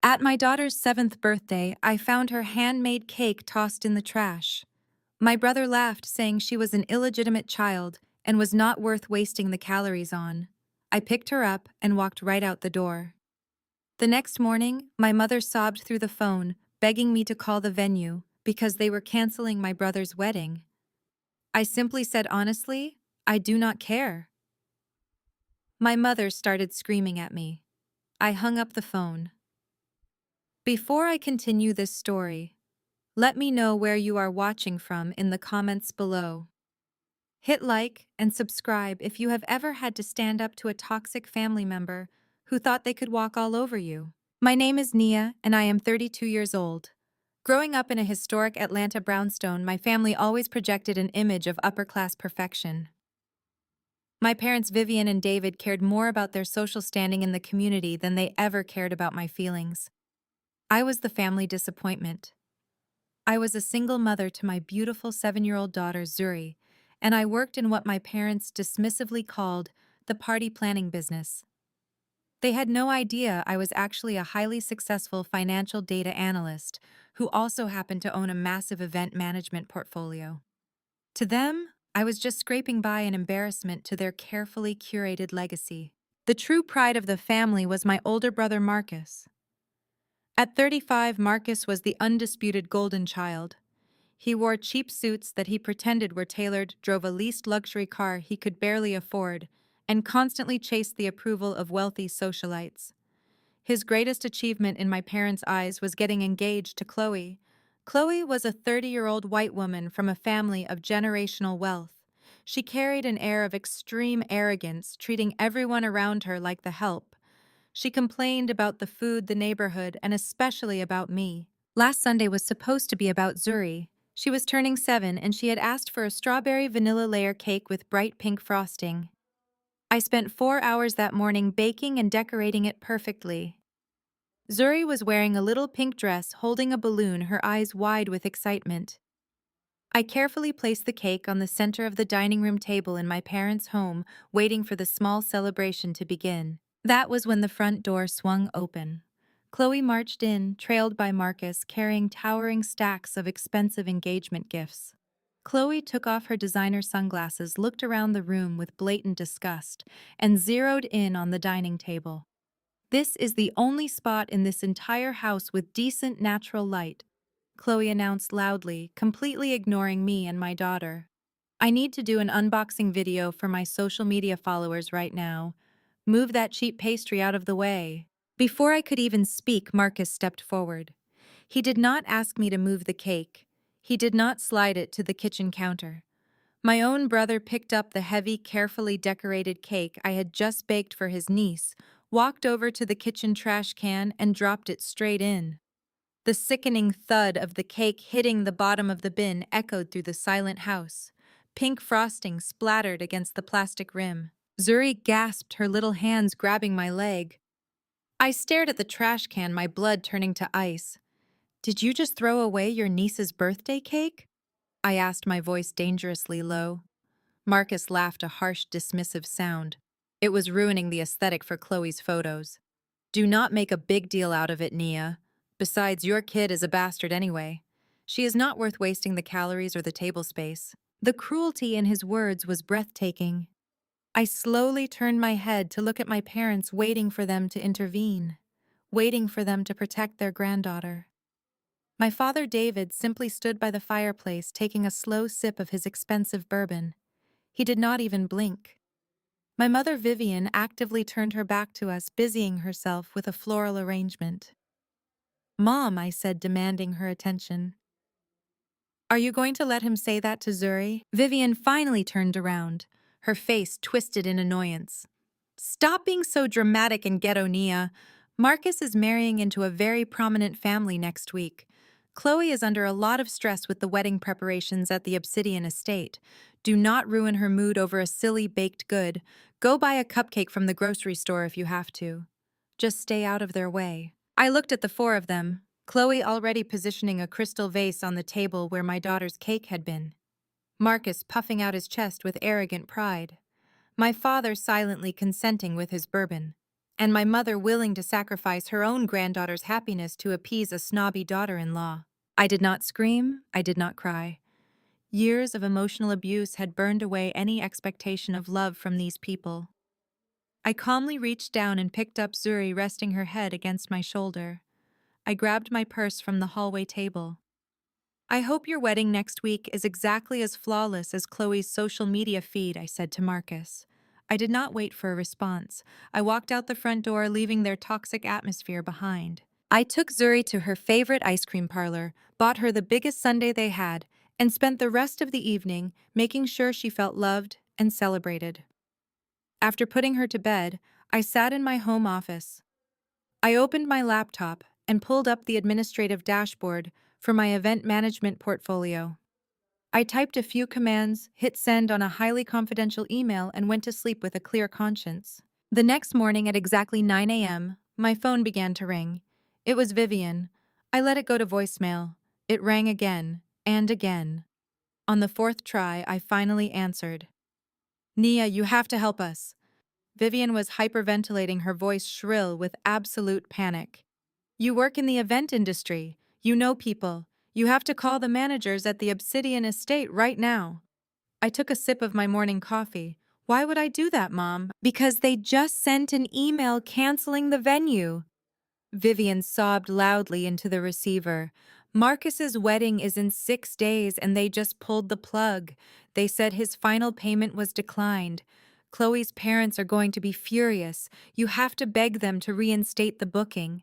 At my daughter's 7th birthday, I found her handmade cake tossed in the trash. My brother laughed, saying she was an illegitimate child and was not worth wasting the calories on. I picked her up and walked right out the door. The next morning, my mother sobbed through the phone, begging me to call the venue because they were canceling my brother's wedding. I simply said honestly, I do not care. My mother started screaming at me. I hung up the phone. Before I continue this story, let me know where you are watching from in the comments below. Hit like and subscribe if you have ever had to stand up to a toxic family member who thought they could walk all over you. My name is Nia, and I am 32 years old. Growing up in a historic Atlanta brownstone, my family always projected an image of upper-class perfection. My parents Vivian and David cared more about their social standing in the community than they ever cared about my feelings. I was the family disappointment. I was a single mother to my beautiful 7-year-old daughter Zuri, and I worked in what my parents dismissively called the party planning business. They had no idea I was actually a highly successful financial data analyst who also happened to own a massive event management portfolio. To them, I was just scraping by an embarrassment to their carefully curated legacy. The true pride of the family was my older brother Marcus. At 35, Marcus was the undisputed golden child. He wore cheap suits that he pretended were tailored, drove a leased luxury car he could barely afford, and constantly chased the approval of wealthy socialites. His greatest achievement in my parents' eyes was getting engaged to Chloe. Chloe was a 30-year-old white woman from a family of generational wealth. She carried an air of extreme arrogance, treating everyone around her like the help. She complained about the food, the neighborhood, and especially about me. Last Sunday was supposed to be about Zuri. She was turning 7, and she had asked for a strawberry vanilla layer cake with bright pink frosting. I spent 4 hours that morning baking and decorating it perfectly. Zuri was wearing a little pink dress, holding a balloon, her eyes wide with excitement. I carefully placed the cake on the center of the dining room table in my parents' home, waiting for the small celebration to begin. That was when the front door swung open. Chloe marched in, trailed by Marcus, carrying towering stacks of expensive engagement gifts. Chloe took off her designer sunglasses, looked around the room with blatant disgust, and zeroed in on the dining table. "This is the only spot in this entire house with decent natural light," Chloe announced loudly, completely ignoring me and my daughter. "I need to do an unboxing video for my social media followers right now. Move that cheap pastry out of the way." Before I could even speak, Marcus stepped forward. He did not ask me to move the cake. He did not slide it to the kitchen counter. My own brother picked up the heavy, carefully decorated cake I had just baked for his niece, walked over to the kitchen trash can, and dropped it straight in. The sickening thud of the cake hitting the bottom of the bin echoed through the silent house. Pink frosting splattered against the plastic rim. Zuri gasped, her little hands grabbing my leg. I stared at the trash can, my blood turning to ice. "Did you just throw away your niece's birthday cake?" I asked, my voice dangerously low. Marcus laughed, a harsh, dismissive sound. "It was ruining the aesthetic for Chloe's photos. Do not make a big deal out of it, Nia. Besides, your kid is a bastard anyway. She is not worth wasting the calories or the table space." The cruelty in his words was breathtaking. I slowly turned my head to look at my parents, waiting for them to intervene, waiting for them to protect their granddaughter. My father David simply stood by the fireplace, taking a slow sip of his expensive bourbon. He did not even blink. My mother Vivian actively turned her back to us, busying herself with a floral arrangement. "Mom," I said, demanding her attention. "Are you going to let him say that to Zuri?" Vivian finally turned around, her face twisted in annoyance. "Stop being so dramatic and ghetto, Nia. Marcus is marrying into a very prominent family next week. Chloe is under a lot of stress with the wedding preparations at the Obsidian estate. Do not ruin her mood over a silly baked good. Go buy a cupcake from the grocery store if you have to. Just stay out of their way." I looked at the 4 of them, Chloe already positioning a crystal vase on the table where my daughter's cake had been. Marcus puffing out his chest with arrogant pride. My father silently consenting with his bourbon. and my mother willing to sacrifice her own granddaughter's happiness to appease a snobby daughter-in-law. I did not scream, I did not cry. Years of emotional abuse had burned away any expectation of love from these people. I calmly reached down and picked up Zuri resting her head against my shoulder. I grabbed my purse from the hallway table. I hope your wedding next week is exactly as flawless as Chloe's social media feed, I said to Marcus. I did not wait for a response. I walked out the front door, leaving their toxic atmosphere behind. I took Zuri to her favorite ice cream parlor, bought her the biggest sundae they had, and spent the rest of the evening making sure she felt loved and celebrated. After putting her to bed, I sat in my home office. I opened my laptop and pulled up the administrative dashboard for my event management portfolio. I typed a few commands, hit send on a highly confidential email, and went to sleep with a clear conscience. The next morning at exactly 9 a.m., my phone began to ring. It was Vivian. I let it go to voicemail. It rang again and again. On the fourth try, I finally answered. Nia, you have to help us. Vivian was hyperventilating, her voice shrill with absolute panic. You work in the event industry. You know people. You have to call the managers at the Obsidian estate right now. I took a sip of my morning coffee. Why would I do that, Mom? Because they just sent an email canceling the venue. Vivian sobbed loudly into the receiver. Marcus's wedding is in 6 days and they just pulled the plug. They said his final payment was declined. Chloe's parents are going to be furious. You have to beg them to reinstate the booking.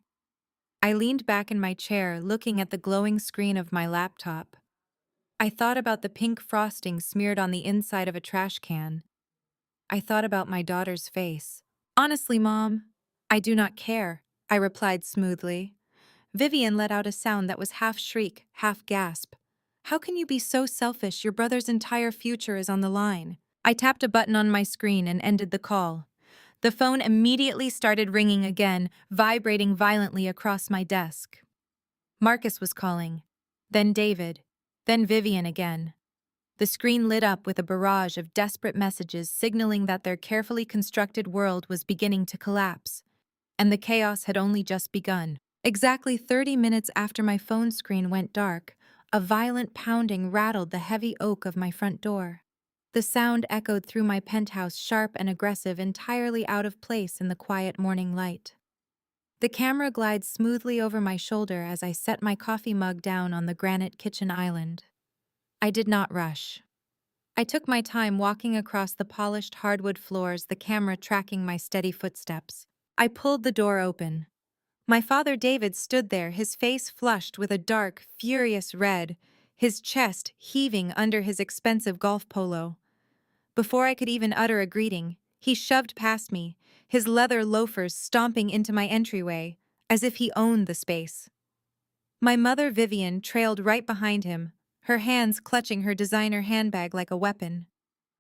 I leaned back in my chair, looking at the glowing screen of my laptop. I thought about the pink frosting smeared on the inside of a trash can. I thought about my daughter's face. Honestly, Mom, I do not care, I replied smoothly. Vivian let out a sound that was half shriek, half gasp. How can you be so selfish? Your brother's entire future is on the line. I tapped a button on my screen and ended the call. The phone immediately started ringing again, vibrating violently across my desk. Marcus was calling. Then David. Then Vivian again. The screen lit up with a barrage of desperate messages signaling that their carefully constructed world was beginning to collapse. And the chaos had only just begun. Exactly 30 minutes after my phone screen went dark, a violent pounding rattled the heavy oak of my front door. The sound echoed through my penthouse, sharp and aggressive, entirely out of place in the quiet morning light. The camera glides smoothly over my shoulder as I set my coffee mug down on the granite kitchen island. I did not rush. I took my time walking across the polished hardwood floors, the camera tracking my steady footsteps. I pulled the door open. My father David stood there, his face flushed with a dark, furious red, his chest heaving under his expensive golf polo. Before I could even utter a greeting, he shoved past me, his leather loafers stomping into my entryway, as if he owned the space. My mother Vivian trailed right behind him, her hands clutching her designer handbag like a weapon.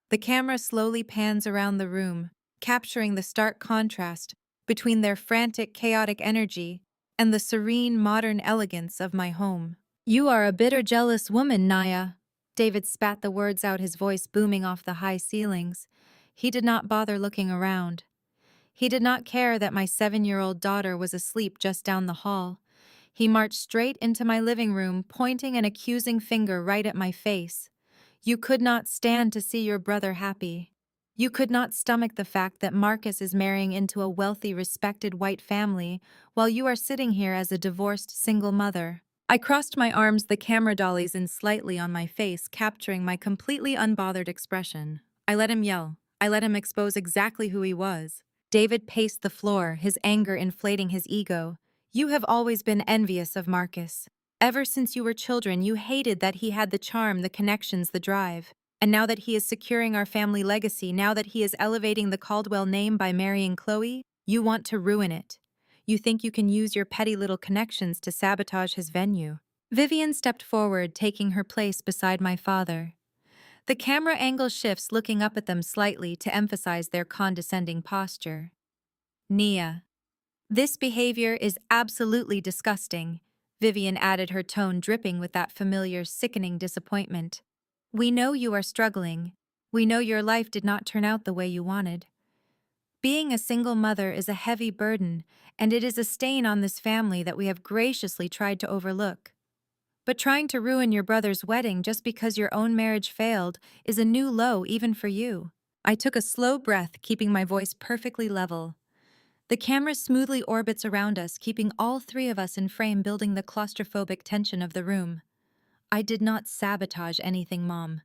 The camera slowly pans around the room, capturing the stark contrast between their frantic, chaotic energy and the serene, modern elegance of my home. You are a bitter, jealous woman, Naya. David spat the words out, his voice booming off the high ceilings. He did not bother looking around. He did not care that my 7-year-old daughter was asleep just down the hall. He marched straight into my living room, pointing an accusing finger right at my face. You could not stand to see your brother happy. You could not stomach the fact that Marcus is marrying into a wealthy, respected white family, while you are sitting here as a divorced single mother. I crossed my arms, the camera dollies in slightly on my face, capturing my completely unbothered expression. I let him yell. I let him expose exactly who he was. David paced the floor, his anger inflating his ego. You have always been envious of Marcus. Ever since you were children, you hated that he had the charm, the connections, the drive. And now that he is securing our family legacy, now that he is elevating the Caldwell name by marrying Chloe, you want to ruin it. You think you can use your petty little connections to sabotage his venue. Vivian stepped forward, taking her place beside my father. The camera angle shifts, looking up at them slightly to emphasize their condescending posture. Nia. This behavior is absolutely disgusting, Vivian added, her tone dripping with that familiar, sickening disappointment. We know you are struggling. We know your life did not turn out the way you wanted. Being a single mother is a heavy burden, and it is a stain on this family that we have graciously tried to overlook. But trying to ruin your brother's wedding just because your own marriage failed is a new low even for you. I took a slow breath, keeping my voice perfectly level. The camera smoothly orbits around us, keeping all three of us in frame, building the claustrophobic tension of the room. I did not sabotage anything, Mom.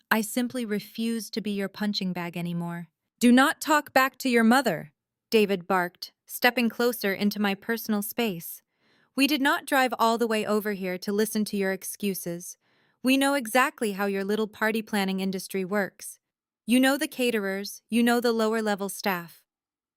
I simply refuse to be your punching bag anymore. Do not talk back to your mother, David barked, stepping closer into my personal space. We did not drive all the way over here to listen to your excuses. We know exactly how your little party planning industry works. You know the caterers, you know the lower-level staff.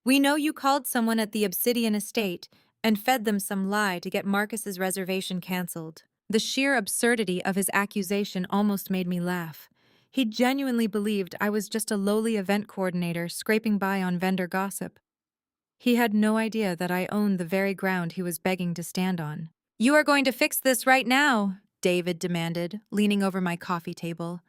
We know you called someone at the Obsidian estate and fed them some lie to get Marcus's reservation canceled. The sheer absurdity of his accusation almost made me laugh. He genuinely believed I was just a lowly event coordinator scraping by on vendor gossip. He had no idea that I owned the very ground he was begging to stand on. "You are going to fix this right now," David demanded, leaning over my coffee table.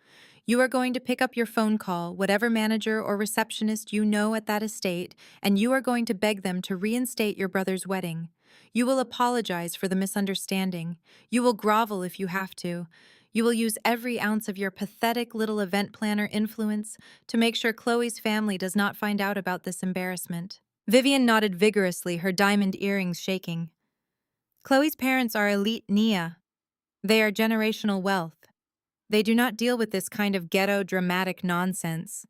"You are going to pick up your phone call, whatever manager or receptionist you know at that estate, and you are going to beg them to reinstate your brother's wedding. You will apologize for the misunderstanding. You will grovel if you have to. You will use every ounce of your pathetic little event planner influence to make sure Chloe's family does not find out about this embarrassment." Vivian nodded vigorously, her diamond earrings shaking. "Chloe's parents are elite Nia. They are generational wealth. They do not deal with this kind of ghetto dramatic nonsense.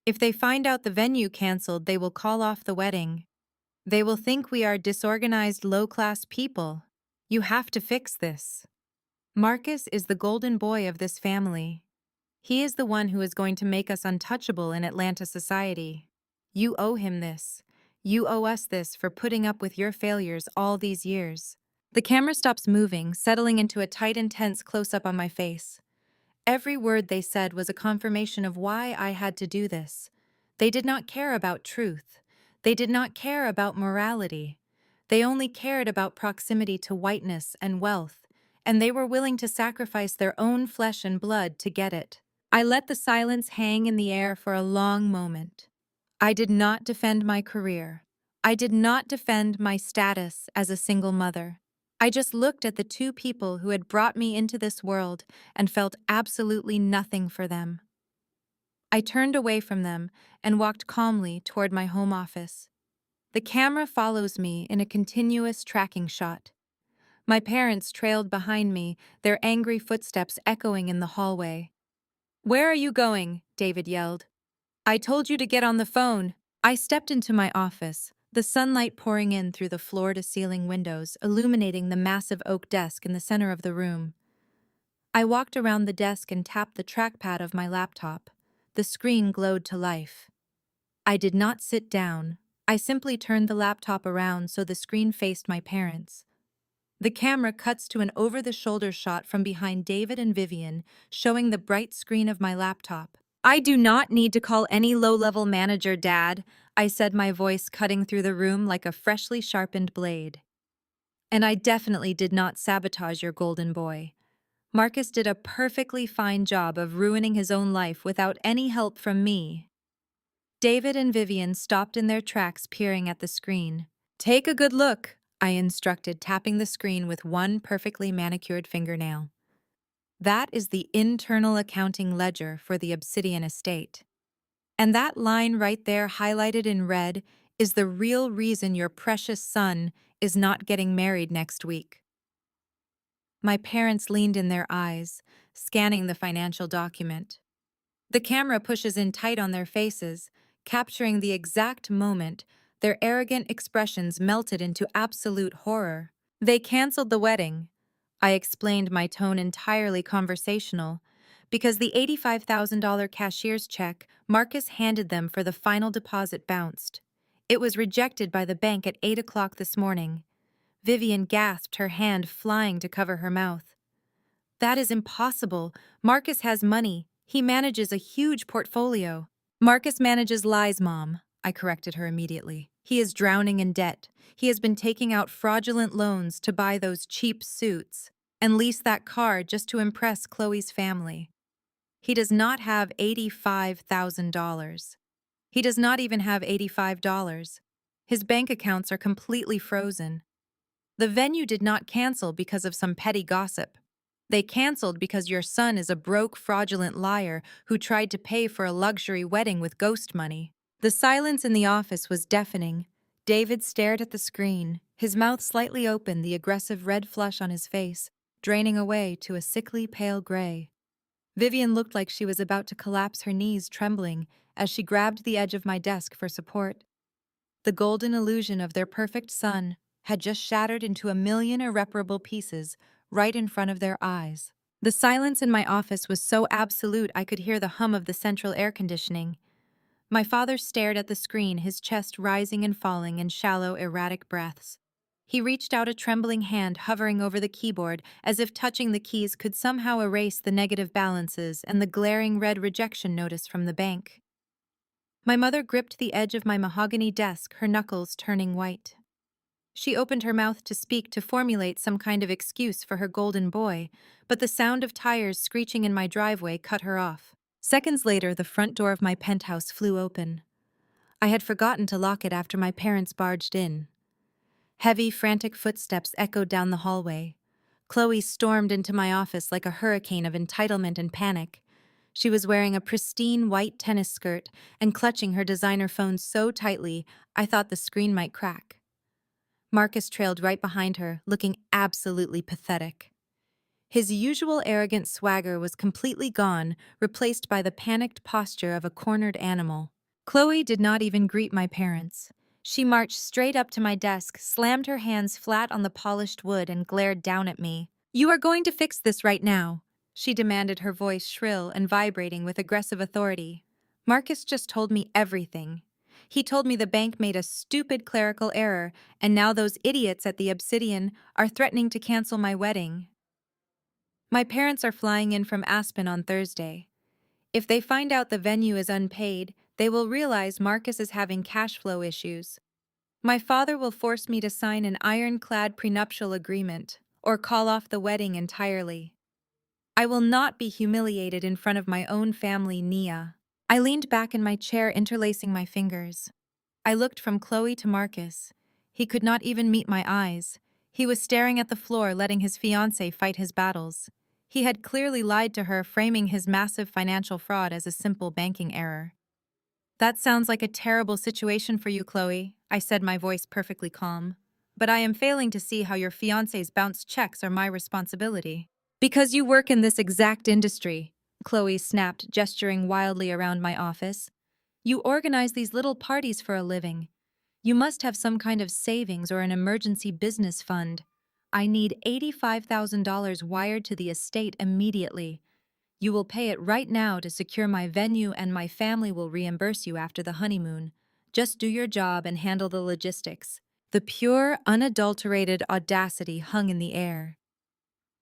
If they find out the venue canceled, they will call off the wedding. They will think we are disorganized, low-class people. You have to fix this. Marcus is the golden boy of this family. He is the one who is going to make us untouchable in Atlanta society. You owe him this. You owe us this for putting up with your failures all these years." The camera stops moving, settling into a tight, intense close-up on my face. Every word they said was a confirmation of why I had to do this. They did not care about truth. They did not care about morality. They only cared about proximity to whiteness and wealth, and they were willing to sacrifice their own flesh and blood to get it. I let the silence hang in the air for a long moment. I did not defend my career. I did not defend my status as a single mother. I just looked at the two people who had brought me into this world and felt absolutely nothing for them. I turned away from them and walked calmly toward my home office. The camera follows me in a continuous tracking shot. My parents trailed behind me, their angry footsteps echoing in the hallway. "Where are you going?" David yelled. "I told you to get on the phone." I stepped into my office, the sunlight pouring in through the floor-to-ceiling windows, illuminating the massive oak desk in the center of the room. I walked around the desk and tapped the trackpad of my laptop. The screen glowed to life. I did not sit down. I simply turned the laptop around so the screen faced my parents. The camera cuts to an over-the-shoulder shot from behind David and Vivian, showing the bright screen of my laptop. "I do not need to call any low-level manager, Dad," I said, my voice cutting through the room like a freshly sharpened blade. "And I definitely did not sabotage your golden boy. Marcus did a perfectly fine job of ruining his own life without any help from me." David and Vivian stopped in their tracks, peering at the screen. "Take a good look," I instructed, tapping the screen with one perfectly manicured fingernail. "That is the internal accounting ledger for the Obsidian estate. And that line right there, highlighted in red, is the real reason your precious son is not getting married next week." My parents leaned in their eyes, scanning the financial document. The camera pushes in tight on their faces, capturing the exact moment their arrogant expressions melted into absolute horror. "They canceled the wedding." I explained, my tone entirely conversational, because the $85,000 cashier's check Marcus handed them for the final deposit bounced. It was rejected by the bank at 8 o'clock this morning. Vivian gasped, her hand flying to cover her mouth. "That is impossible. Marcus has money. He manages a huge portfolio." "Marcus manages lies, Mom," I corrected her immediately. "He is drowning in debt. He has been taking out fraudulent loans to buy those cheap suits and lease that car just to impress Chloe's family. He does not have $85,000. He does not even have $85. His bank accounts are completely frozen. The venue did not cancel because of some petty gossip. They canceled because your son is a broke, fraudulent liar who tried to pay for a luxury wedding with ghost money. The silence in the office was deafening. David stared at the screen, his mouth slightly open, the aggressive red flush on his face, draining away to a sickly pale gray. Vivian looked like she was about to collapse, her knees trembling as she grabbed the edge of my desk for support. The golden illusion of their perfect son had just shattered into a million irreparable pieces right in front of their eyes. The silence in my office was so absolute I could hear the hum of the central air conditioning. My father stared at the screen, his chest rising and falling in shallow, erratic breaths. He reached out a trembling hand, hovering over the keyboard, as if touching the keys could somehow erase the negative balances and the glaring red rejection notice from the bank. My mother gripped the edge of my mahogany desk, her knuckles turning white. She opened her mouth to speak, to formulate some kind of excuse for her golden boy, but the sound of tires screeching in my driveway cut her off. Seconds later, the front door of my penthouse flew open. I had forgotten to lock it after my parents barged in. Heavy, frantic footsteps echoed down the hallway. Chloe stormed into my office like a hurricane of entitlement and panic. She was wearing a pristine white tennis skirt and clutching her designer phone so tightly I thought the screen might crack. Marcus trailed right behind her, looking absolutely pathetic. His usual arrogant swagger was completely gone, replaced by the panicked posture of a cornered animal. Chloe did not even greet my parents. She marched straight up to my desk, slammed her hands flat on the polished wood, and glared down at me. "You are going to fix this right now," she demanded, her voice shrill and vibrating with aggressive authority. Marcus just told me everything. He told me the bank made a stupid clerical error, and now those idiots at the Obsidian are threatening to cancel my wedding. My parents are flying in from Aspen on Thursday. If they find out the venue is unpaid, they will realize Marcus is having cash flow issues. My father will force me to sign an ironclad prenuptial agreement or call off the wedding entirely. I will not be humiliated in front of my own family, Nia. I leaned back in my chair, interlacing my fingers. I looked from Chloe to Marcus. He could not even meet my eyes. He was staring at the floor, letting his fiancée fight his battles. He had clearly lied to her, framing his massive financial fraud as a simple banking error. "That sounds like a terrible situation for you, Chloe," I said, my voice perfectly calm. "But I am failing to see how your fiancé's bounced checks are my responsibility." "Because you work in this exact industry," Chloe snapped, gesturing wildly around my office. "You organize these little parties for a living. You must have some kind of savings or an emergency business fund. I need $85,000 wired to the estate immediately. You will pay it right now to secure my venue, and my family will reimburse you after the honeymoon. Just do your job and handle the logistics." The pure, unadulterated audacity hung in the air.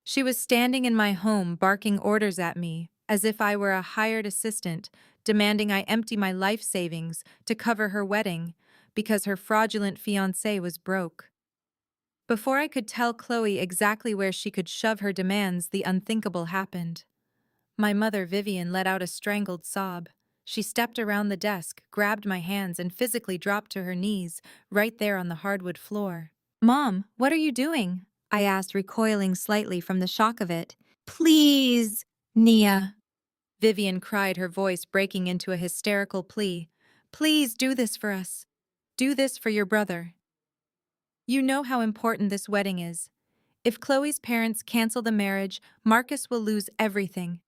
She was standing in my home, barking orders at me, as if I were a hired assistant, demanding I empty my life savings to cover her wedding because her fraudulent fiancé was broke. Before I could tell Chloe exactly where she could shove her demands, the unthinkable happened. My mother, Vivian, let out a strangled sob. She stepped around the desk, grabbed my hands, and physically dropped to her knees, right there on the hardwood floor. "Mom, what are you doing?" I asked, recoiling slightly from the shock of it. "Please, Nia," Vivian cried, her voice breaking into a hysterical plea. "Please do this for us. Do this for your brother. You know how important this wedding is. If Chloe's parents cancel the marriage, Marcus will lose everything.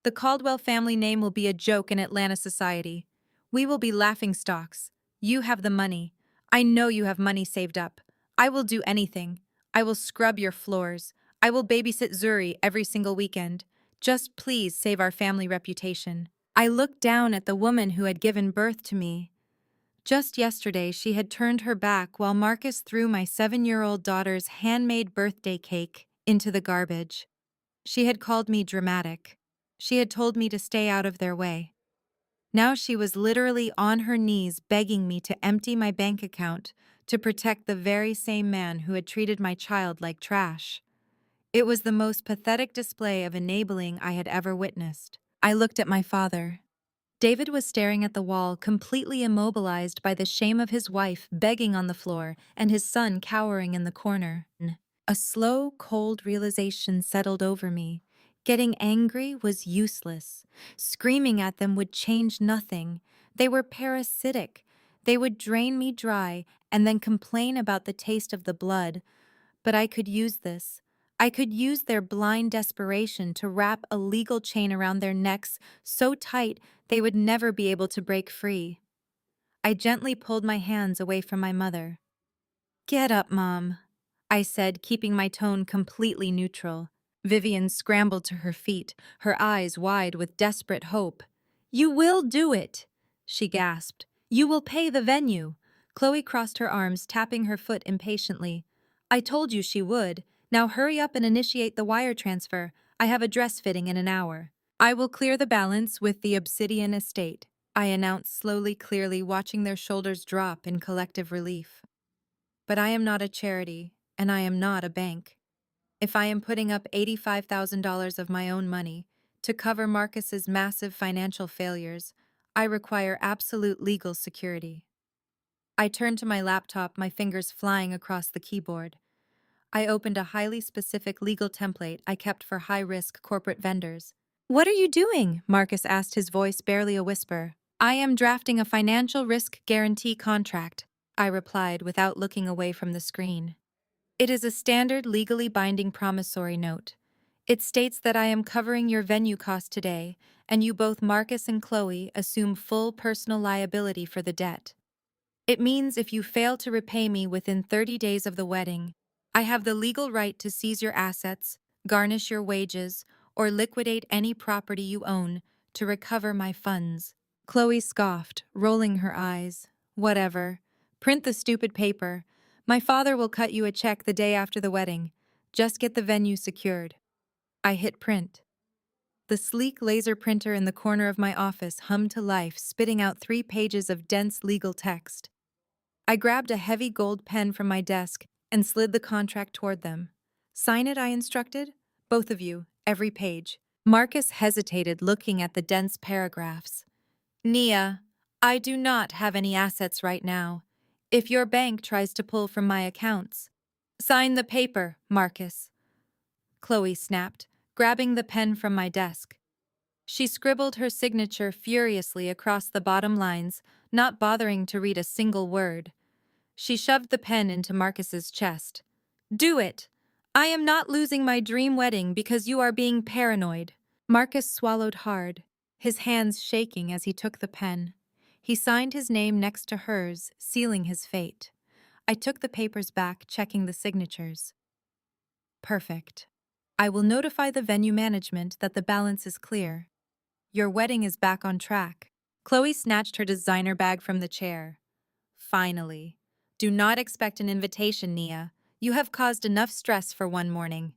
The Caldwell family name will be a joke in Atlanta society. We will be laughingstocks. You have the money. I know you have money saved up. I will do anything. I will scrub your floors. I will babysit Zuri every single weekend. Just please save our family reputation." I looked down at the woman who had given birth to me. Just yesterday, she had turned her back while Marcus threw my 7-year-old daughter's handmade birthday cake into the garbage. She had called me dramatic. She had told me to stay out of their way. Now she was literally on her knees begging me to empty my bank account to protect the very same man who had treated my child like trash. It was the most pathetic display of enabling I had ever witnessed. I looked at my father. David was staring at the wall, completely immobilized by the shame of his wife begging on the floor and his son cowering in the corner. A slow, cold realization settled over me. Getting angry was useless. Screaming at them would change nothing. They were parasitic. They would drain me dry and then complain about the taste of the blood. But I could use this. I could use their blind desperation to wrap a legal chain around their necks so tight they would never be able to break free. I gently pulled my hands away from my mother. "Get up, Mom," I said, keeping my tone completely neutral. Vivian scrambled to her feet, her eyes wide with desperate hope. "You will do it," she gasped. "You will pay the venue." Chloe crossed her arms, tapping her foot impatiently. "I told you she would. Now hurry up and initiate the wire transfer. I have a dress fitting in an hour. I will clear the balance with the Obsidian estate," I announced slowly, clearly, watching their shoulders drop in collective relief. "But I am not a charity, and I am not a bank. If I am putting up $85,000 of my own money to cover Marcus's massive financial failures, I require absolute legal security." I turned to my laptop, my fingers flying across the keyboard. I opened a highly specific legal template I kept for high-risk corporate vendors. "What are you doing?" Marcus asked, his voice barely a whisper. "I am drafting a financial risk guarantee contract," I replied without looking away from the screen. "It is a standard legally binding promissory note. It states that I am covering your venue costs today, and you both, Marcus and Chloe, assume full personal liability for the debt. It means if you fail to repay me within 30 days of the wedding, I have the legal right to seize your assets, garnish your wages, or liquidate any property you own to recover my funds." Chloe scoffed, rolling her eyes. "Whatever. Print the stupid paper. My father will cut you a check the day after the wedding. Just get the venue secured." I hit print. The sleek laser printer in the corner of my office hummed to life, spitting out 3 pages of dense legal text. I grabbed a heavy gold pen from my desk and slid the contract toward them. "Sign it," I instructed. "Both of you, every page." Marcus hesitated, looking at the dense paragraphs. "Nia, I do not have any assets right now. If your bank tries to pull from my accounts—" "Sign the paper, Marcus," Chloe snapped, grabbing the pen from my desk. She scribbled her signature furiously across the bottom lines, not bothering to read a single word. She shoved the pen into Marcus's chest. "Do it! I am not losing my dream wedding because you are being paranoid." Marcus swallowed hard, his hands shaking as he took the pen. He signed his name next to hers, sealing his fate. I took the papers back, checking the signatures. "Perfect. I will notify the venue management that the balance is clear. Your wedding is back on track." Chloe snatched her designer bag from the chair. "Finally. Do not expect an invitation, Nia. You have caused enough stress for one morning."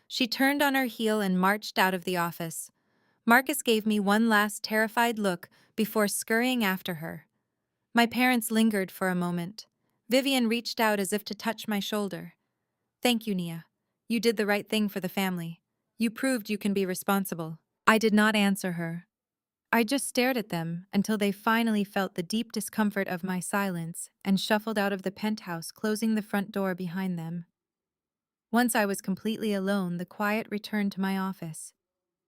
She turned on her heel and marched out of the office. Marcus gave me one last terrified look before scurrying after her. My parents lingered for a moment. Vivian reached out as if to touch my shoulder. "Thank you, Nia. You did the right thing for the family. You proved you can be responsible." I did not answer her. I just stared at them until they finally felt the deep discomfort of my silence and shuffled out of the penthouse, closing the front door behind them. Once I was completely alone, the quiet returned to my office.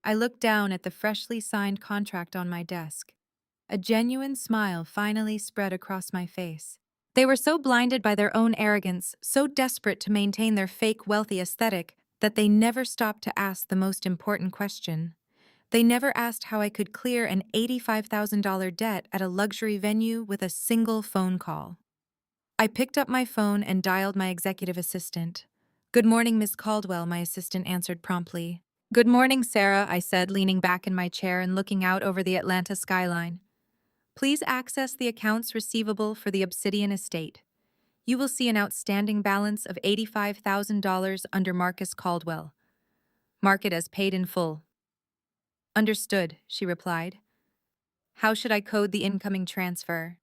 I looked down at the freshly signed contract on my desk. A genuine smile finally spread across my face. They were so blinded by their own arrogance, so desperate to maintain their fake wealthy aesthetic, that they never stopped to ask the most important question. They never asked how I could clear an $85,000 debt at a luxury venue with a single phone call. I picked up my phone and dialed my executive assistant. "Good morning, Miss Caldwell," my assistant answered promptly. "Good morning, Sarah," I said, leaning back in my chair and looking out over the Atlanta skyline. "Please access the accounts receivable for the Obsidian estate. You will see an outstanding balance of $85,000 under Marcus Caldwell. Mark it as paid in full." "Understood," she replied. "How should I code the incoming transfer?"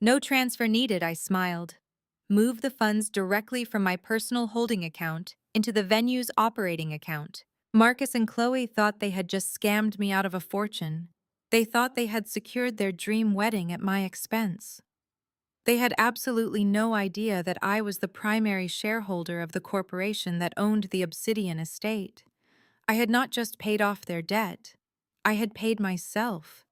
"No transfer needed," I smiled. "Move the funds directly from my personal holding account into the venue's operating account." Marcus and Chloe thought they had just scammed me out of a fortune. They thought they had secured their dream wedding at my expense. They had absolutely no idea that I was the primary shareholder of the corporation that owned the Obsidian estate. I had not just paid off their debt, I had paid myself.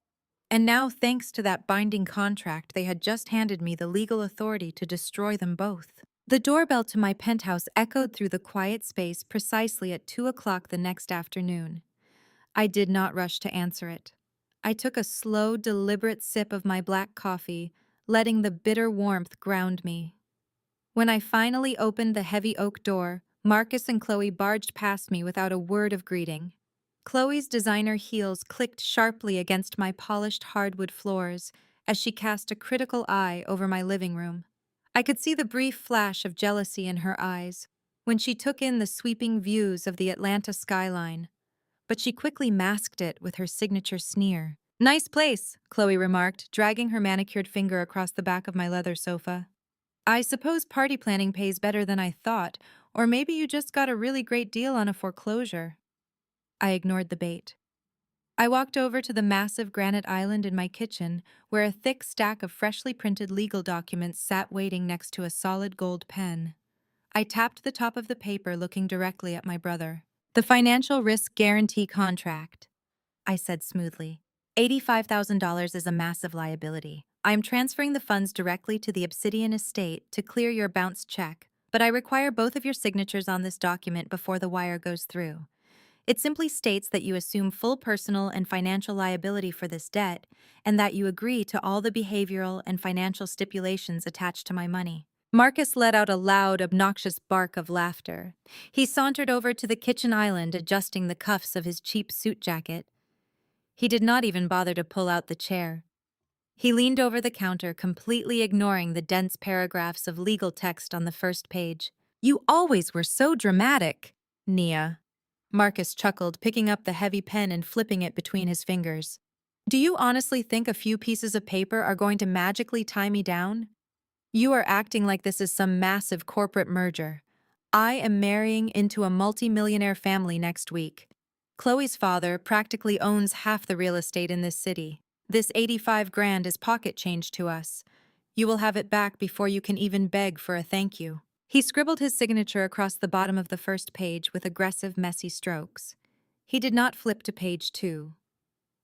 And now, thanks to that binding contract, they had just handed me the legal authority to destroy them both. The doorbell to my penthouse echoed through the quiet space precisely at 2 o'clock the next afternoon. I did not rush to answer it. I took a slow, deliberate sip of my black coffee, letting the bitter warmth ground me. When I finally opened the heavy oak door, Marcus and Chloe barged past me without a word of greeting. Chloe's designer heels clicked sharply against my polished hardwood floors as she cast a critical eye over my living room. I could see the brief flash of jealousy in her eyes when she took in the sweeping views of the Atlanta skyline, but she quickly masked it with her signature sneer. "Nice place," Chloe remarked, dragging her manicured finger across the back of my leather sofa. "I suppose party planning pays better than I thought, or maybe you just got a really great deal on a foreclosure." I ignored the bait. I walked over to the massive granite island in my kitchen, where a thick stack of freshly printed legal documents sat waiting next to a solid gold pen. I tapped the top of the paper, looking directly at my brother. "The financial risk guarantee contract," I said smoothly. $85,000 is a massive liability. I am transferring the funds directly to the Obsidian estate to clear your bounced check, but I require both of your signatures on this document before the wire goes through. It simply states that you assume full personal and financial liability for this debt, and that you agree to all the behavioral and financial stipulations attached to my money. Marcus let out a loud, obnoxious bark of laughter. He sauntered over to the kitchen island, adjusting the cuffs of his cheap suit jacket. He did not even bother to pull out the chair. He leaned over the counter, completely ignoring the dense paragraphs of legal text on the first page. "You always were so dramatic, Nia." Marcus chuckled, picking up the heavy pen and flipping it between his fingers. "Do you honestly think a few pieces of paper are going to magically tie me down? You are acting like this is some massive corporate merger. I am marrying into a multi-millionaire family next week. Chloe's father practically owns half the real estate in this city. This 85 grand is pocket change to us. You will have it back before you can even beg for a thank you." He scribbled his signature across the bottom of the first page with aggressive, messy strokes. He did not flip to page 2.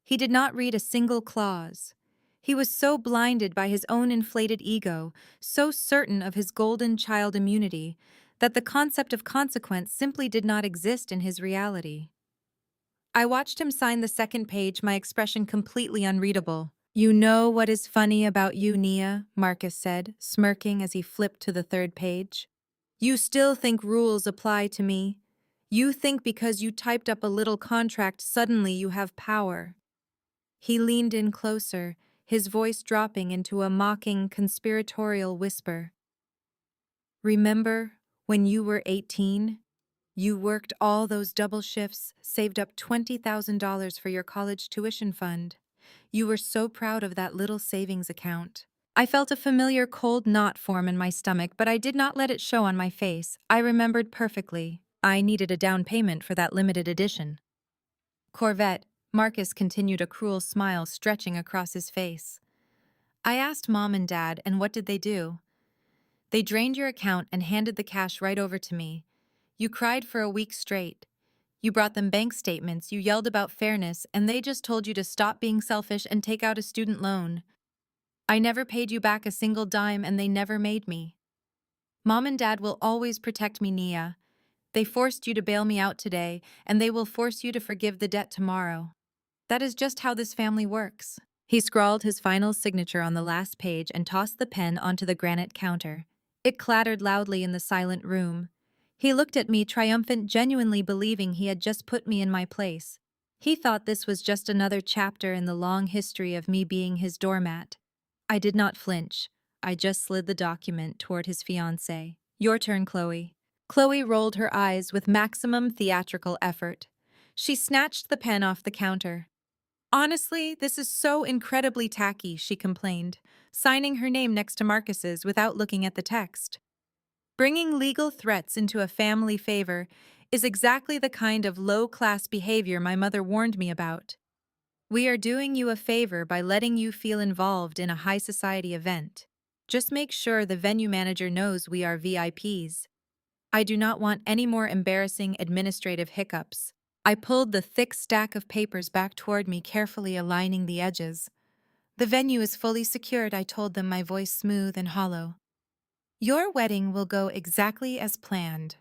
He did not read a single clause. He was so blinded by his own inflated ego, so certain of his golden child immunity, that the concept of consequence simply did not exist in his reality. I watched him sign the second page, my expression completely unreadable. "You know what is funny about you, Nia," Marcus said, smirking as he flipped to the third page. "You still think rules apply to me. You think because you typed up a little contract suddenly you have power." He leaned in closer, his voice dropping into a mocking, conspiratorial whisper. "Remember when you were 18? You worked all those double shifts, saved up $20,000 for your college tuition fund. You were so proud of that little savings account." I felt a familiar cold knot form in my stomach, but I did not let it show on my face. I remembered perfectly. I needed a down payment for that limited edition Corvette. Marcus continued, a cruel smile stretching across his face. "I asked Mom and Dad, and what did they do? They drained your account and handed the cash right over to me. You cried for a week straight. You brought them bank statements, you yelled about fairness, and they just told you to stop being selfish and take out a student loan. I never paid you back a single dime, and they never made me. Mom and Dad will always protect me, Nia. They forced you to bail me out today, and they will force you to forgive the debt tomorrow. That is just how this family works." He scrawled his final signature on the last page and tossed the pen onto the granite counter. It clattered loudly in the silent room. He looked at me, triumphant, genuinely believing he had just put me in my place. He thought this was just another chapter in the long history of me being his doormat. I did not flinch. I just slid the document toward his fiancée. "Your turn, Chloe." Chloe rolled her eyes with maximum theatrical effort. She snatched the pen off the counter. "Honestly, this is so incredibly tacky," she complained, signing her name next to Marcus's without looking at the text. "Bringing legal threats into a family favor is exactly the kind of low-class behavior my mother warned me about." We are doing you a favor by letting you feel involved in a high society event. Just make sure the venue manager knows we are VIPs. I do not want any more embarrassing administrative hiccups. I pulled the thick stack of papers back toward me, carefully aligning the edges. The venue is fully secured, I told them, my voice smooth and hollow. Your wedding will go exactly as planned.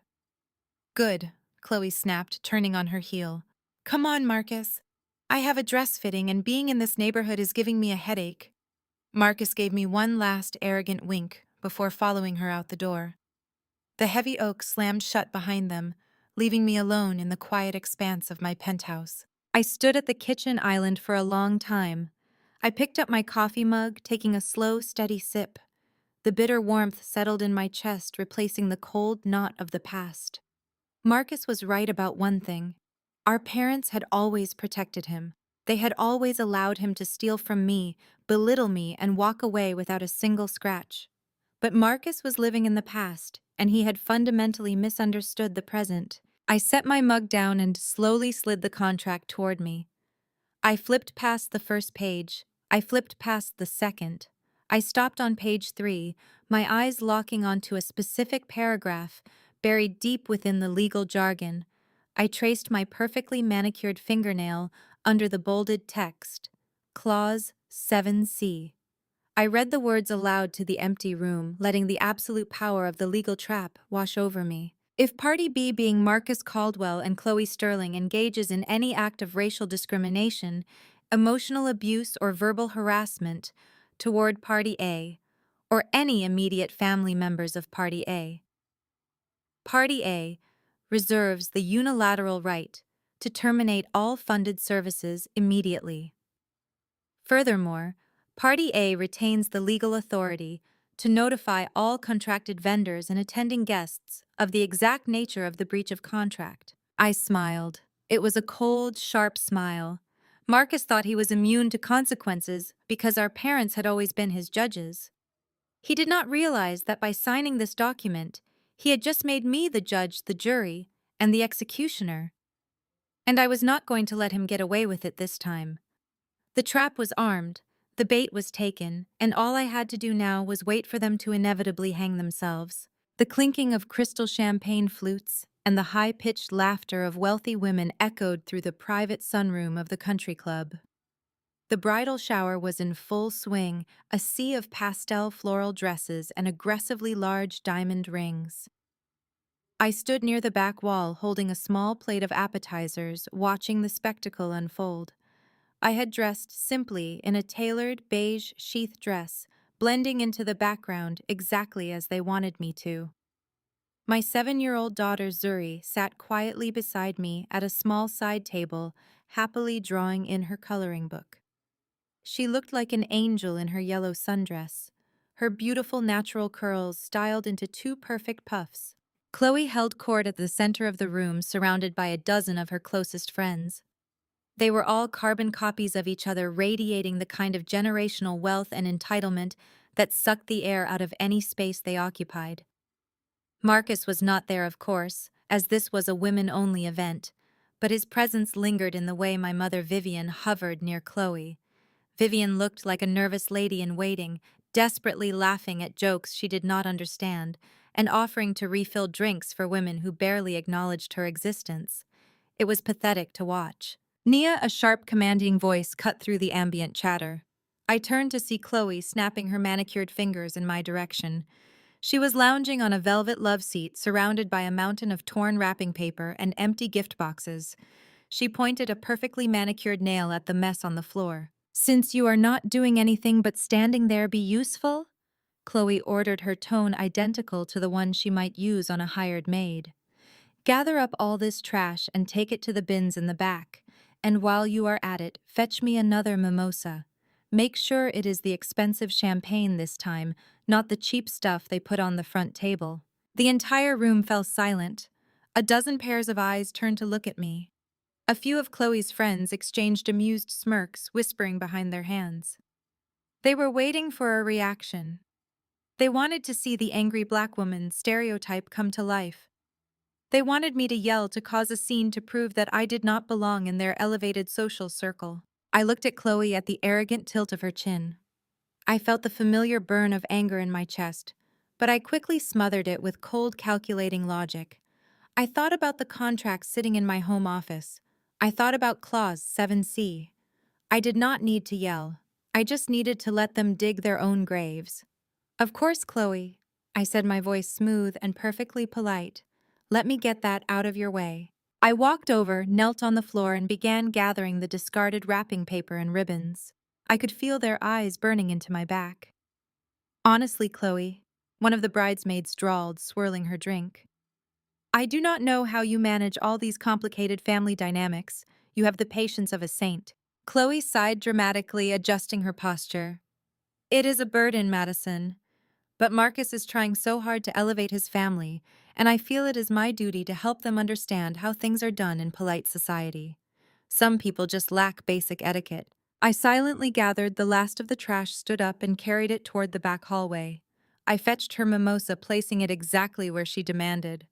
Good, Chloe snapped, turning on her heel. Come on, Marcus. I have a dress fitting, and being in this neighborhood is giving me a headache. Marcus gave me one last arrogant wink before following her out the door. The heavy oak slammed shut behind them, leaving me alone in the quiet expanse of my penthouse. I stood at the kitchen island for a long time. I picked up my coffee mug, taking a slow, steady sip. The bitter warmth settled in my chest, replacing the cold knot of the past. Marcus was right about one thing. Our parents had always protected him. They had always allowed him to steal from me, belittle me, and walk away without a single scratch. But Marcus was living in the past, and he had fundamentally misunderstood the present. I set my mug down and slowly slid the contract toward me. I flipped past the first page. I flipped past the second. I stopped on page 3, my eyes locking onto a specific paragraph buried deep within the legal jargon. I traced my perfectly manicured fingernail under the bolded text. Clause 7C. I read the words aloud to the empty room, letting the absolute power of the legal trap wash over me. If Party B, being Marcus Caldwell and Chloe Sterling, engages in any act of racial discrimination, emotional abuse, or verbal harassment toward Party A, or any immediate family members of Party A, Party A reserves the unilateral right to terminate all funded services immediately. Furthermore, Party A retains the legal authority to notify all contracted vendors and attending guests of the exact nature of the breach of contract. I smiled. It was a cold, sharp smile. Marcus thought he was immune to consequences because our parents had always been his judges. He did not realize that by signing this document, he had just made me the judge, the jury, and the executioner. And I was not going to let him get away with it this time. The trap was armed, the bait was taken, and all I had to do now was wait for them to inevitably hang themselves. The clinking of crystal champagne flutes and the high-pitched laughter of wealthy women echoed through the private sunroom of the country club. The bridal shower was in full swing, a sea of pastel floral dresses and aggressively large diamond rings. I stood near the back wall, holding a small plate of appetizers, watching the spectacle unfold. I had dressed simply in a tailored beige sheath dress, blending into the background exactly as they wanted me to. My 7-year-old daughter Zuri sat quietly beside me at a small side table, happily drawing in her coloring book. She looked like an angel in her yellow sundress, her beautiful natural curls styled into 2 perfect puffs. Chloe held court at the center of the room, surrounded by a dozen of her closest friends. They were all carbon copies of each other, radiating the kind of generational wealth and entitlement that sucked the air out of any space they occupied. Marcus was not there, of course, as this was a women-only event, but his presence lingered in the way my mother Vivian hovered near Chloe. Vivian looked like a nervous lady in waiting, desperately laughing at jokes she did not understand, and offering to refill drinks for women who barely acknowledged her existence. It was pathetic to watch. Nia, a sharp, commanding voice, cut through the ambient chatter. I turned to see Chloe snapping her manicured fingers in my direction. She was lounging on a velvet love seat surrounded by a mountain of torn wrapping paper and empty gift boxes. She pointed a perfectly manicured nail at the mess on the floor. Since you are not doing anything but standing there, be useful? Chloe ordered, her tone identical to the one she might use on a hired maid. Gather up all this trash and take it to the bins in the back. And while you are at it, fetch me another mimosa. Make sure it is the expensive champagne this time, not the cheap stuff they put on the front table. The entire room fell silent. A dozen pairs of eyes turned to look at me. A few of Chloe's friends exchanged amused smirks, whispering behind their hands. They were waiting for a reaction. They wanted to see the angry black woman stereotype come to life. They wanted me to yell, to cause a scene, to prove that I did not belong in their elevated social circle. I looked at Chloe at the arrogant tilt of her chin. I felt the familiar burn of anger in my chest, but I quickly smothered it with cold, calculating logic. I thought about the contract sitting in my home office. I thought about Clause 7C. I did not need to yell. I just needed to let them dig their own graves. Of course, Chloe, I said, my voice smooth and perfectly polite. Let me get that out of your way. I walked over, knelt on the floor, and began gathering the discarded wrapping paper and ribbons. I could feel their eyes burning into my back. Honestly, Chloe, one of the bridesmaids drawled, swirling her drink. I do not know how you manage all these complicated family dynamics. You have the patience of a saint. Chloe sighed dramatically, adjusting her posture. It is a burden, Madison. But Marcus is trying so hard to elevate his family, and I feel it is my duty to help them understand how things are done in polite society. Some people just lack basic etiquette. I silently gathered the last of the trash, stood up, and carried it toward the back hallway. I fetched her mimosa, placing it exactly where she demanded.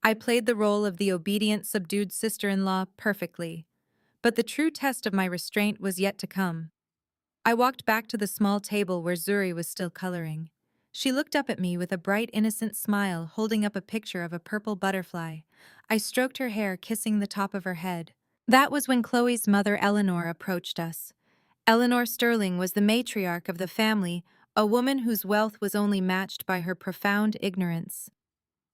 I played the role of the obedient, subdued sister-in-law perfectly. But the true test of my restraint was yet to come. I walked back to the small table where Zuri was still coloring. She looked up at me with a bright, innocent smile, holding up a picture of a purple butterfly. I stroked her hair, kissing the top of her head. That was when Chloe's mother, Eleanor, approached us. Eleanor Sterling was the matriarch of the family, a woman whose wealth was only matched by her profound ignorance.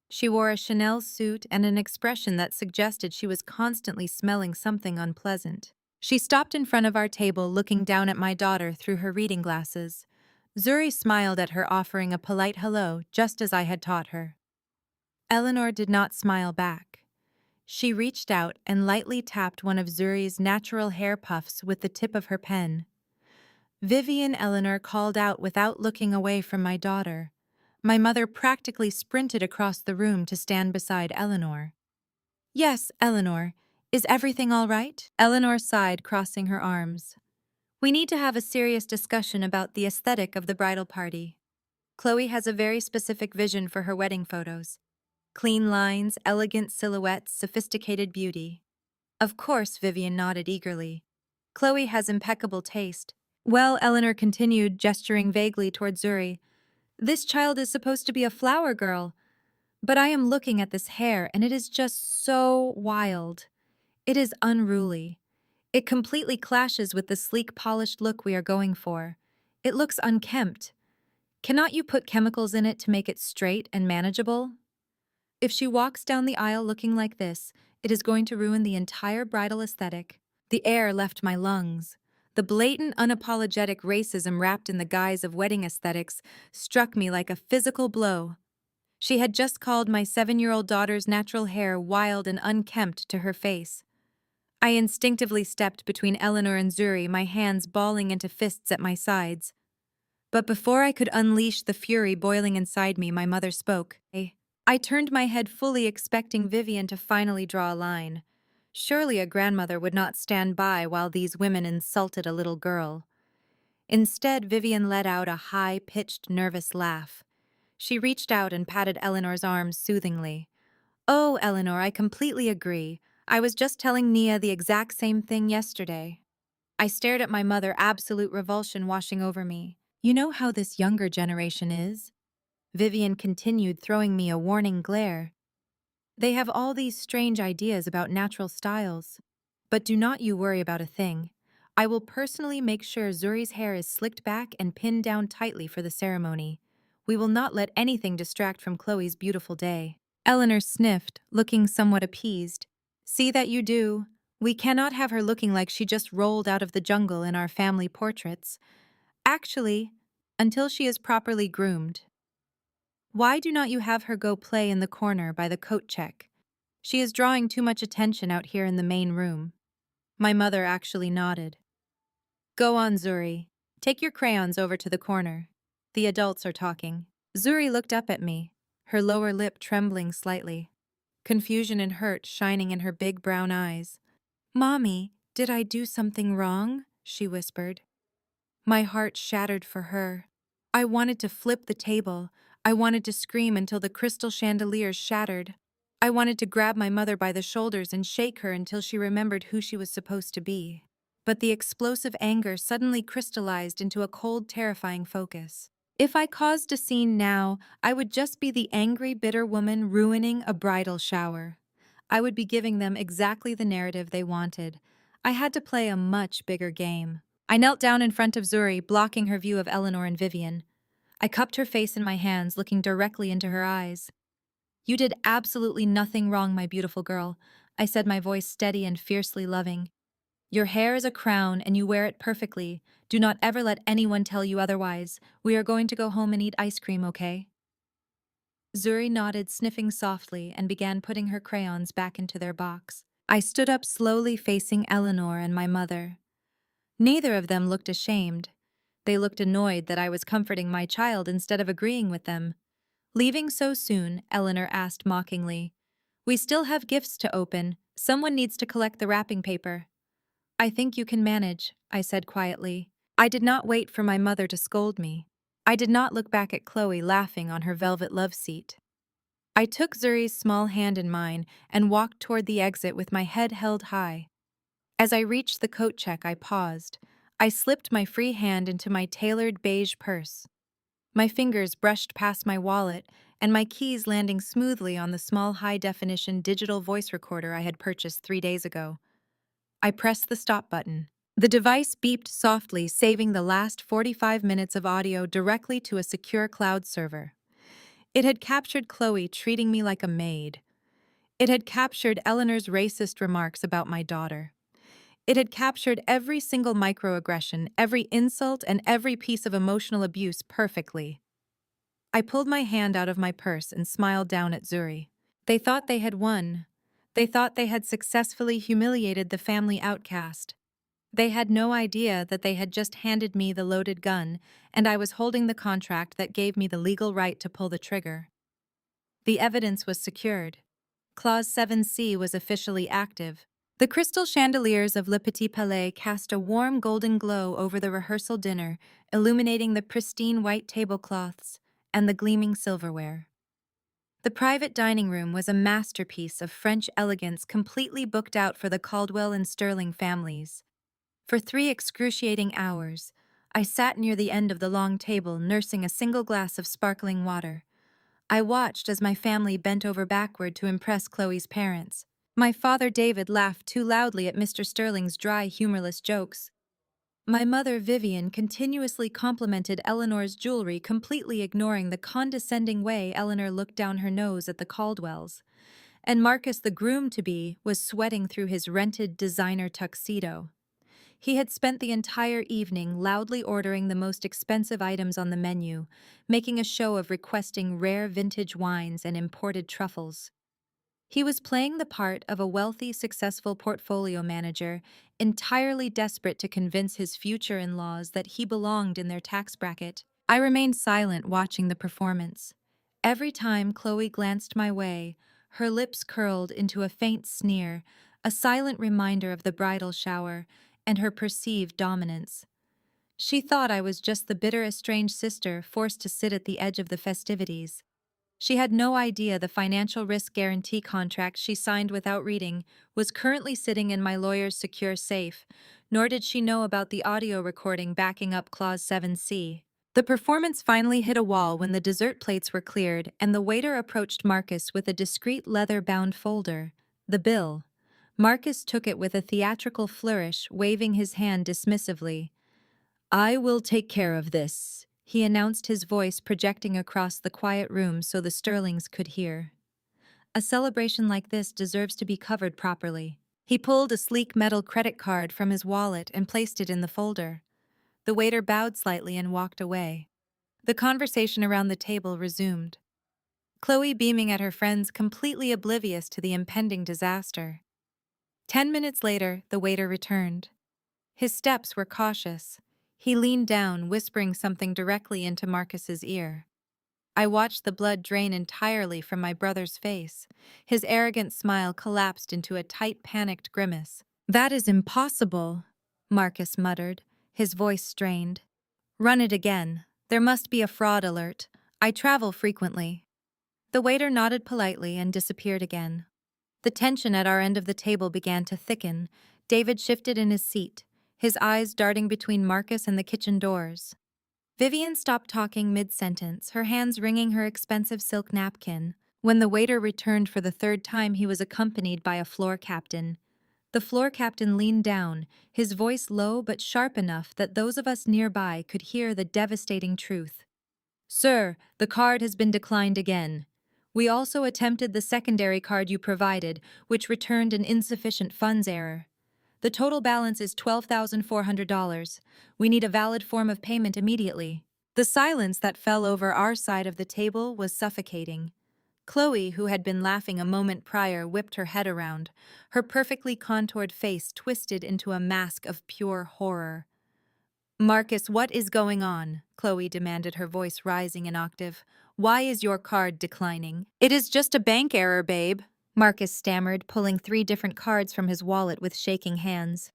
She wore a Chanel suit and an expression that suggested she was constantly smelling something unpleasant. She stopped in front of our table, looking down at my daughter through her reading glasses. Zuri smiled at her, offering a polite hello, just as I had taught her. Eleanor did not smile back. She reached out and lightly tapped one of Zuri's natural hair puffs with the tip of her pen. Vivian, Eleanor called out without looking away from my daughter. My mother practically sprinted across the room to stand beside Eleanor. Yes, Eleanor. Is everything all right? Eleanor sighed, crossing her arms. We need to have a serious discussion about the aesthetic of the bridal party. Chloe has a very specific vision for her wedding photos. Clean lines, elegant silhouettes, sophisticated beauty. Of course, Vivian nodded eagerly. Chloe has impeccable taste. Well, Eleanor continued, gesturing vaguely toward Zuri, this child is supposed to be a flower girl. But I am looking at this hair, and it is just so wild. It is unruly. It completely clashes with the sleek, polished look we are going for. It looks unkempt. Cannot you put chemicals in it to make it straight and manageable? If she walks down the aisle looking like this, it is going to ruin the entire bridal aesthetic. The air left my lungs. The blatant, unapologetic racism wrapped in the guise of wedding aesthetics struck me like a physical blow. She had just called my 7-year-old daughter's natural hair wild and unkempt to her face. I instinctively stepped between Eleanor and Zuri, my hands balling into fists at my sides. But before I could unleash the fury boiling inside me, my mother spoke. I turned my head, fully expecting Vivian to finally draw a line. Surely a grandmother would not stand by while these women insulted a little girl. Instead, Vivian let out a high-pitched, nervous laugh. She reached out and patted Eleanor's arms soothingly. Oh, Eleanor, I completely agree. I was just telling Nia the exact same thing yesterday. I stared at my mother, absolute revulsion washing over me. You know how this younger generation is? Vivian continued, throwing me a warning glare. They have all these strange ideas about natural styles. But do not you worry about a thing. I will personally make sure Zuri's hair is slicked back and pinned down tightly for the ceremony. We will not let anything distract from Chloe's beautiful day. Eleanor sniffed, looking somewhat appeased. See that you do. We cannot have her looking like she just rolled out of the jungle in our family portraits. Actually, until she is properly groomed. Why do not you have her go play in the corner by the coat check? She is drawing too much attention out here in the main room. My mother actually nodded. Go on, Zuri. Take your crayons over to the corner. The adults are talking. Zuri looked up at me, her lower lip trembling slightly. Confusion and hurt shining in her big brown eyes. Mommy, did I do something wrong? She whispered. My heart shattered for her. I wanted to flip the table. I wanted to scream until the crystal chandeliers shattered. I wanted to grab my mother by the shoulders and shake her until she remembered who she was supposed to be. but the explosive anger suddenly crystallized into a cold, terrifying focus. If I caused a scene now, I would just be the angry, bitter woman ruining a bridal shower. I would be giving them exactly the narrative they wanted. I had to play a much bigger game. I knelt down in front of Zuri, blocking her view of Eleanor and Vivian. I cupped her face in my hands, looking directly into her eyes. "You did absolutely nothing wrong, my beautiful girl," I said, my voice steady and fiercely loving. "Your hair is a crown and you wear it perfectly. Do not ever let anyone tell you otherwise. We are going to go home and eat ice cream, okay?" Zuri nodded, sniffing softly, and began putting her crayons back into their box. I stood up slowly, facing Eleanor and my mother. Neither of them looked ashamed. They looked annoyed that I was comforting my child instead of agreeing with them. "Leaving so soon?" Eleanor asked mockingly. "We still have gifts to open. Someone needs to collect the wrapping paper." "I think you can manage," I said quietly. I did not wait for my mother to scold me. I did not look back at Chloe laughing on her velvet love seat. I took Zuri's small hand in mine and walked toward the exit with my head held high. As I reached the coat check, I paused. I slipped my free hand into my tailored beige purse. My fingers brushed past my wallet, and my keys landing smoothly on the small high-definition digital voice recorder I had purchased 3 days ago. I pressed the stop button. The device beeped softly, saving the last 45 minutes of audio directly to a secure cloud server. It had captured Chloe treating me like a maid. It had captured Eleanor's racist remarks about my daughter. It had captured every single microaggression, every insult, and every piece of emotional abuse perfectly. I pulled my hand out of my purse and smiled down at Zuri. They thought they had won. They thought they had successfully humiliated the family outcast. They had no idea that they had just handed me the loaded gun, and I was holding the contract that gave me the legal right to pull the trigger. The evidence was secured. Clause 7C was officially active. The crystal chandeliers of Le Petit Palais cast a warm golden glow over the rehearsal dinner, illuminating the pristine white tablecloths and the gleaming silverware. The private dining room was a masterpiece of French elegance, completely booked out for the Caldwell and Sterling families. For 3 excruciating hours, I sat near the end of the long table, nursing a single glass of sparkling water. I watched as my family bent over backward to impress Chloe's parents. My father David laughed too loudly at Mr. Sterling's dry, humorless jokes. My mother Vivian continuously complimented Eleanor's jewelry, completely ignoring the condescending way Eleanor looked down her nose at the Caldwells. And Marcus, the groom-to-be, was sweating through his rented designer tuxedo. He had spent the entire evening loudly ordering the most expensive items on the menu, making a show of requesting rare vintage wines and imported truffles. He was playing the part of a wealthy, successful portfolio manager, entirely desperate to convince his future in-laws that he belonged in their tax bracket. I remained silent, watching the performance. Every time Chloe glanced my way, her lips curled into a faint sneer, a silent reminder of the bridal shower and her perceived dominance. She thought I was just the bitter, estranged sister forced to sit at the edge of the festivities. She had no idea the financial risk guarantee contract she signed without reading was currently sitting in my lawyer's secure safe, nor did she know about the audio recording backing up Clause 7C. The performance finally hit a wall when the dessert plates were cleared and the waiter approached Marcus with a discreet leather-bound folder, the bill. Marcus took it with a theatrical flourish, waving his hand dismissively. "I will take care of this," he announced, his voice projecting across the quiet room so the Sterlings could hear. "A celebration like this deserves to be covered properly." He pulled a sleek metal credit card from his wallet and placed it in the folder. The waiter bowed slightly and walked away. The conversation around the table resumed, Chloe beaming at her friends, completely oblivious to the impending disaster. 10 minutes later, the waiter returned. His steps were cautious. He leaned down, whispering something directly into Marcus's ear. I watched the blood drain entirely from my brother's face. His arrogant smile collapsed into a tight, panicked grimace. "That is impossible," Marcus muttered, his voice strained. "Run it again. There must be a fraud alert. I travel frequently." The waiter nodded politely and disappeared again. The tension at our end of the table began to thicken. David shifted in his seat, his eyes darting between Marcus and the kitchen doors. Vivian stopped talking mid-sentence, her hands wringing her expensive silk napkin. When the waiter returned for the third time, he was accompanied by a floor captain. The floor captain leaned down, his voice low but sharp enough that those of us nearby could hear the devastating truth. "Sir, the card has been declined again. We also attempted the secondary card you provided, which returned an insufficient funds error. The total balance is $12,400. We need a valid form of payment immediately." The silence that fell over our side of the table was suffocating. Chloe, who had been laughing a moment prior, whipped her head around, her perfectly contoured face twisted into a mask of pure horror. "Marcus, what is going on?" Chloe demanded, her voice rising an octave. "Why is your card declining?" "It is just a bank error, babe," Marcus stammered, pulling 3 different cards from his wallet with shaking hands.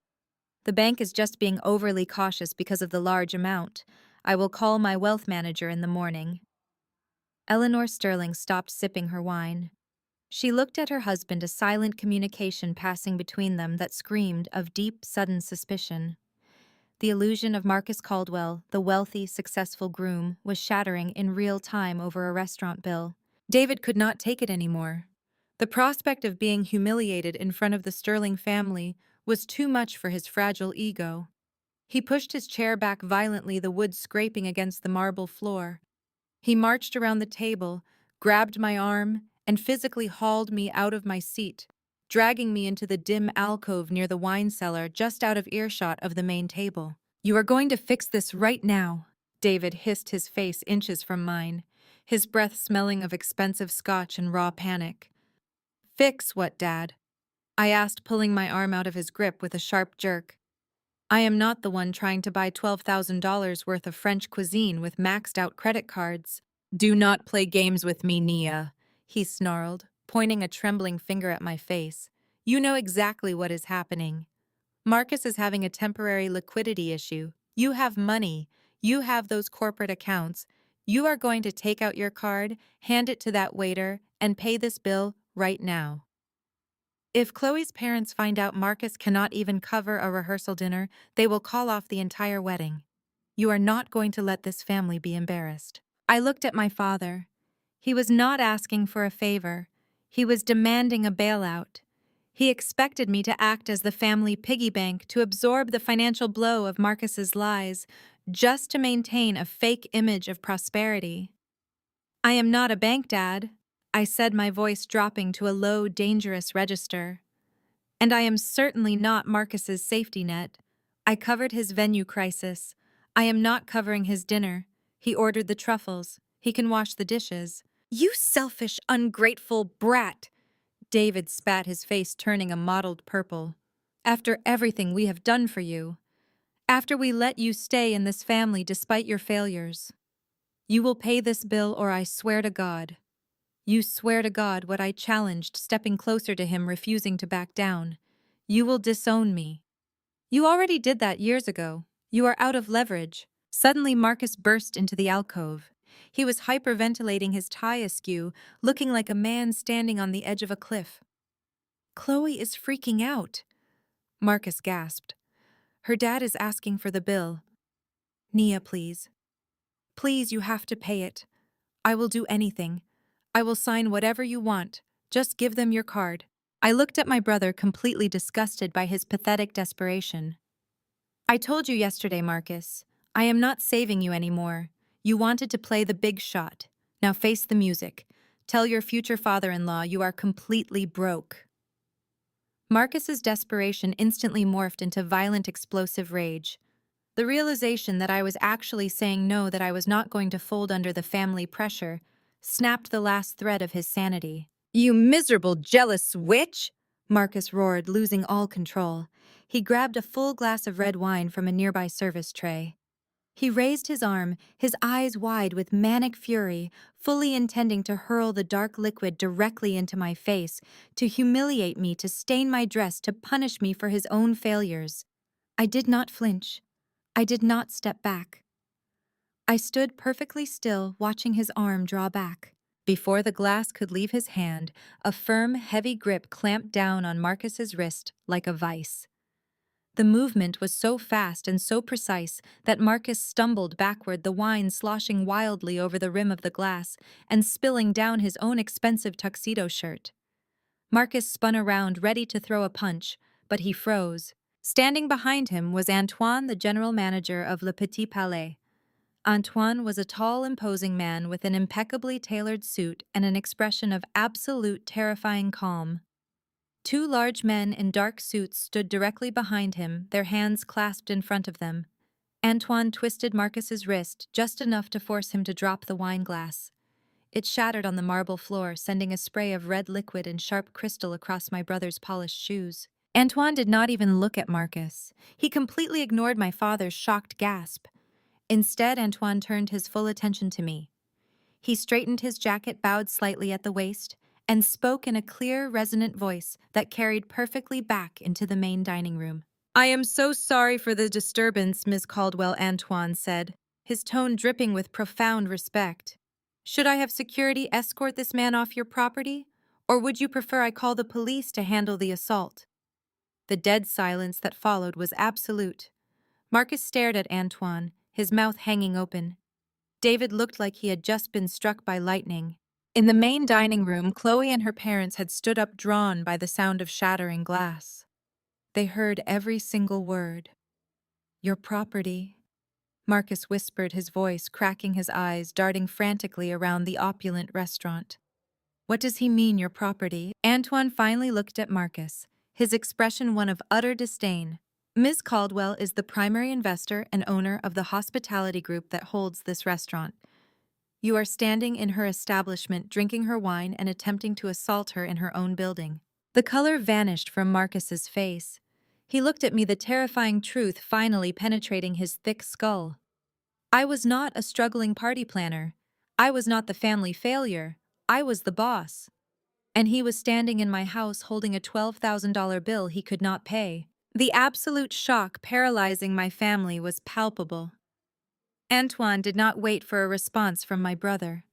"The bank is just being overly cautious because of the large amount. I will call my wealth manager in the morning." Eleanor Sterling stopped sipping her wine. She looked at her husband, a silent communication passing between them that screamed of deep, sudden suspicion. The illusion of Marcus Caldwell, the wealthy, successful groom, was shattering in real time over a restaurant bill. David could not take it anymore. The prospect of being humiliated in front of the Sterling family was too much for his fragile ego. He pushed his chair back violently, the wood scraping against the marble floor. He marched around the table, grabbed my arm, and physically hauled me out of my seat, dragging me into the dim alcove near the wine cellar just out of earshot of the main table. "You are going to fix this right now," David hissed, his face inches from mine, his breath smelling of expensive scotch and raw panic. "Fix what, Dad?" I asked, pulling my arm out of his grip with a sharp jerk. "I am not the one trying to buy $12,000 worth of French cuisine with maxed-out credit cards." "Do not play games with me, Nia," he snarled, pointing a trembling finger at my face. "You know exactly what is happening. Marcus is having a temporary liquidity issue. You have money. You have those corporate accounts. You are going to take out your card, hand it to that waiter, and pay this bill right now. If Chloe's parents find out Marcus cannot even cover a rehearsal dinner, they will call off the entire wedding. You are not going to let this family be embarrassed." I looked at my father. He was not asking for a favor. He was demanding a bailout. He expected me to act as the family piggy bank to absorb the financial blow of Marcus's lies, just to maintain a fake image of prosperity. "I am not a bank, Dad," I said, my voice dropping to a low, dangerous register. "And I am certainly not Marcus's safety net. I covered his venue crisis. I am not covering his dinner. He ordered the truffles. He can wash the dishes." "You selfish, ungrateful brat!" David spat, his face turning a mottled purple. "After everything we have done for you. After we let you stay in this family despite your failures. You will pay this bill, or I swear to God." "You swear to God," what I challenged, stepping closer to him, refusing to back down. "You will disown me." "You already did that years ago. You are out of leverage." Suddenly Marcus burst into the alcove. He was hyperventilating, his tie askew, looking like a man standing on the edge of a cliff. "Chloe is freaking out," Marcus gasped. "Her dad is asking for the bill. Nia, please. Please, you have to pay it. I will do anything. I will sign whatever you want. Just give them your card." I looked at my brother, completely disgusted by his pathetic desperation. "I told you yesterday, Marcus. I am not saving you anymore. You wanted to play the big shot. Now face the music. Tell your future father-in-law you are completely broke." Marcus's desperation instantly morphed into violent, explosive rage. The realization that I was actually saying no, that I was not going to fold under the family pressure, snapped the last thread of his sanity. "You miserable, jealous witch!" Marcus roared, losing all control. He grabbed a full glass of red wine from a nearby service tray. He raised his arm, his eyes wide with manic fury, fully intending to hurl the dark liquid directly into my face, to humiliate me, to stain my dress, to punish me for his own failures. I did not flinch. I did not step back. I stood perfectly still, watching his arm draw back. Before the glass could leave his hand, a firm, heavy grip clamped down on Marcus's wrist like a vice. The movement was so fast and so precise that Marcus stumbled backward, the wine sloshing wildly over the rim of the glass and spilling down his own expensive tuxedo shirt. Marcus spun around, ready to throw a punch, but he froze. Standing behind him was Antoine, the general manager of Le Petit Palais. Antoine was a tall, imposing man with an impeccably tailored suit and an expression of absolute terrifying calm. Two large men in dark suits stood directly behind him, their hands clasped in front of them. Antoine twisted Marcus's wrist just enough to force him to drop the wine glass. It shattered on the marble floor, sending a spray of red liquid and sharp crystal across my brother's polished shoes. Antoine did not even look at Marcus. He completely ignored my father's shocked gasp. Instead, Antoine turned his full attention to me. He straightened his jacket, bowed slightly at the waist, and spoke in a clear, resonant voice that carried perfectly back into the main dining room. "I am so sorry for the disturbance," Ms. Caldwell, Antoine said, his tone dripping with profound respect. "Should I have security escort this man off your property? Or would you prefer I call the police to handle the assault?" The dead silence that followed was absolute. Marcus stared at Antoine, his mouth hanging open. David looked like he had just been struck by lightning. In the main dining room, Chloe and her parents had stood up, drawn by the sound of shattering glass. They heard every single word. "Your property," Marcus whispered, his voice cracking, his eyes darting frantically around the opulent restaurant. "What does he mean, your property?" Antoine finally looked at Marcus, his expression one of utter disdain. "Ms. Caldwell is the primary investor and owner of the hospitality group that holds this restaurant. You are standing in her establishment, drinking her wine and attempting to assault her in her own building." The color vanished from Marcus's face. He looked at me, the terrifying truth finally penetrating his thick skull. I was not a struggling party planner. I was not the family failure. I was the boss. And he was standing in my house holding a $12,000 bill he could not pay. The absolute shock paralyzing my family was palpable. Antoine did not wait for a response from my brother.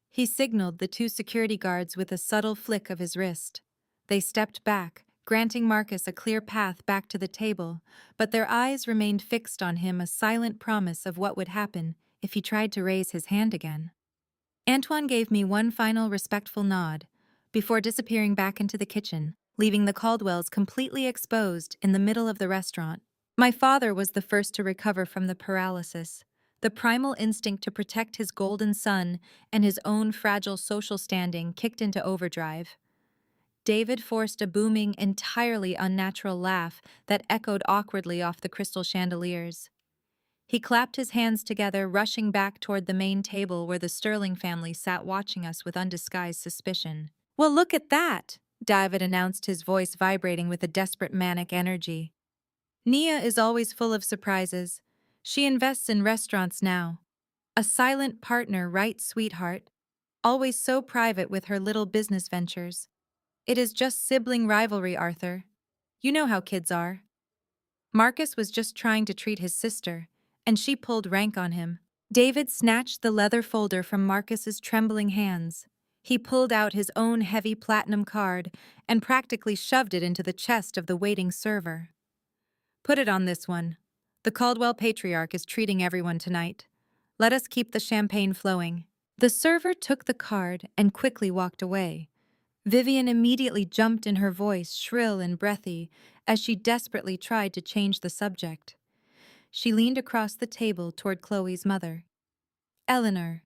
He signaled the two security guards with a subtle flick of his wrist. They stepped back, granting Marcus a clear path back to the table, but their eyes remained fixed on him, a silent promise of what would happen if he tried to raise his hand again. Antoine gave me one final respectful nod before disappearing back into the kitchen, leaving the Caldwells completely exposed in the middle of the restaurant. My father was the first to recover from the paralysis. The primal instinct to protect his golden son and his own fragile social standing kicked into overdrive. David forced a booming, entirely unnatural laugh that echoed awkwardly off the crystal chandeliers. He clapped his hands together, rushing back toward the main table where the Sterling family sat watching us with undisguised suspicion. "Well, look at that," David announced, his voice vibrating with a desperate manic energy. "Nia is always full of surprises. She invests in restaurants now. A silent partner, right, sweetheart? Always so private with her little business ventures. It is just sibling rivalry, Arthur. You know how kids are." Marcus was just trying to treat his sister, and she pulled rank on him. David snatched the leather folder from Marcus's trembling hands. He pulled out his own heavy platinum card and practically shoved it into the chest of the waiting server. "Put it on this one. The Caldwell patriarch is treating everyone tonight. Let us keep the champagne flowing." The server took the card and quickly walked away. Vivian immediately jumped in, her voice shrill and breathy, as she desperately tried to change the subject. She leaned across the table toward Chloe's mother. "Eleanor,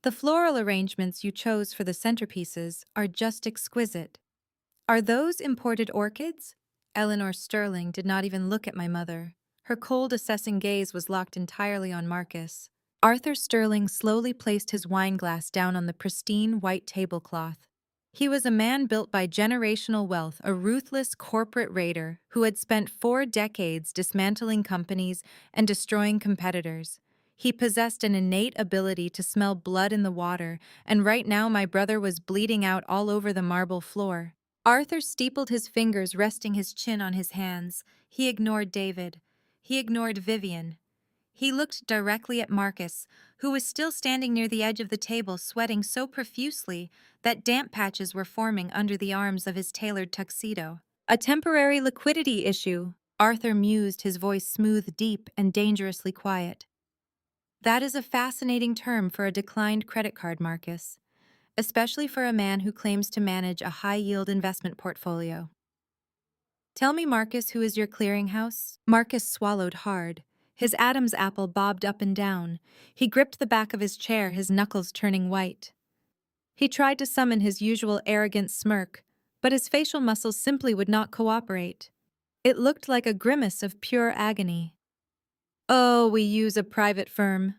the floral arrangements you chose for the centerpieces are just exquisite. Are those imported orchids?" Eleanor Sterling did not even look at my mother. Her cold, assessing gaze was locked entirely on Marcus. Arthur Sterling slowly placed his wineglass down on the pristine white tablecloth. He was a man built by generational wealth, a ruthless corporate raider who had spent 4 decades dismantling companies and destroying competitors. He possessed an innate ability to smell blood in the water, and right now my brother was bleeding out all over the marble floor. Arthur steepled his fingers, resting his chin on his hands. He ignored David. He ignored Vivian. He looked directly at Marcus, who was still standing near the edge of the table, sweating so profusely that damp patches were forming under the arms of his tailored tuxedo. "A temporary liquidity issue," Arthur mused, his voice smooth, deep, and dangerously quiet. That is a fascinating term for a declined credit card, Marcus, especially for a man who claims to manage a high-yield investment portfolio. Tell me, Marcus, who is your clearinghouse? Marcus swallowed hard. His Adam's apple bobbed up and down. He gripped the back of his chair, his knuckles turning white. He tried to summon his usual arrogant smirk, but his facial muscles simply would not cooperate. It looked like a grimace of pure agony. Oh, we use a private firm.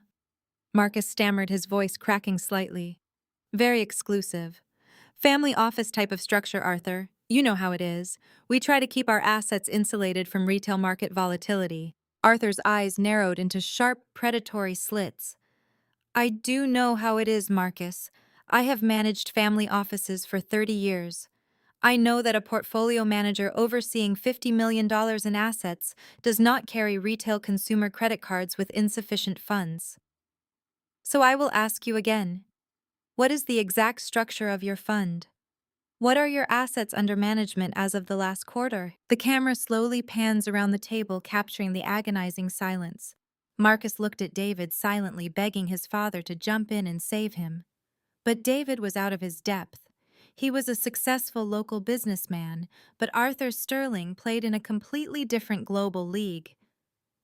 Marcus stammered, his voice cracking slightly. Very exclusive. Family office type of structure, Arthur. You know how it is. We try to keep our assets insulated from retail market volatility. Arthur's eyes narrowed into sharp, predatory slits. I do know how it is, Marcus. I have managed family offices for 30 years. I know that a portfolio manager overseeing $50 million in assets does not carry retail consumer credit cards with insufficient funds. So I will ask you again. What is the exact structure of your fund? What are your assets under management as of the last quarter? The camera slowly pans around the table, capturing the agonizing silence. Marcus looked at David, silently begging his father to jump in and save him. But David was out of his depth. He was a successful local businessman, but Arthur Sterling played in a completely different global league.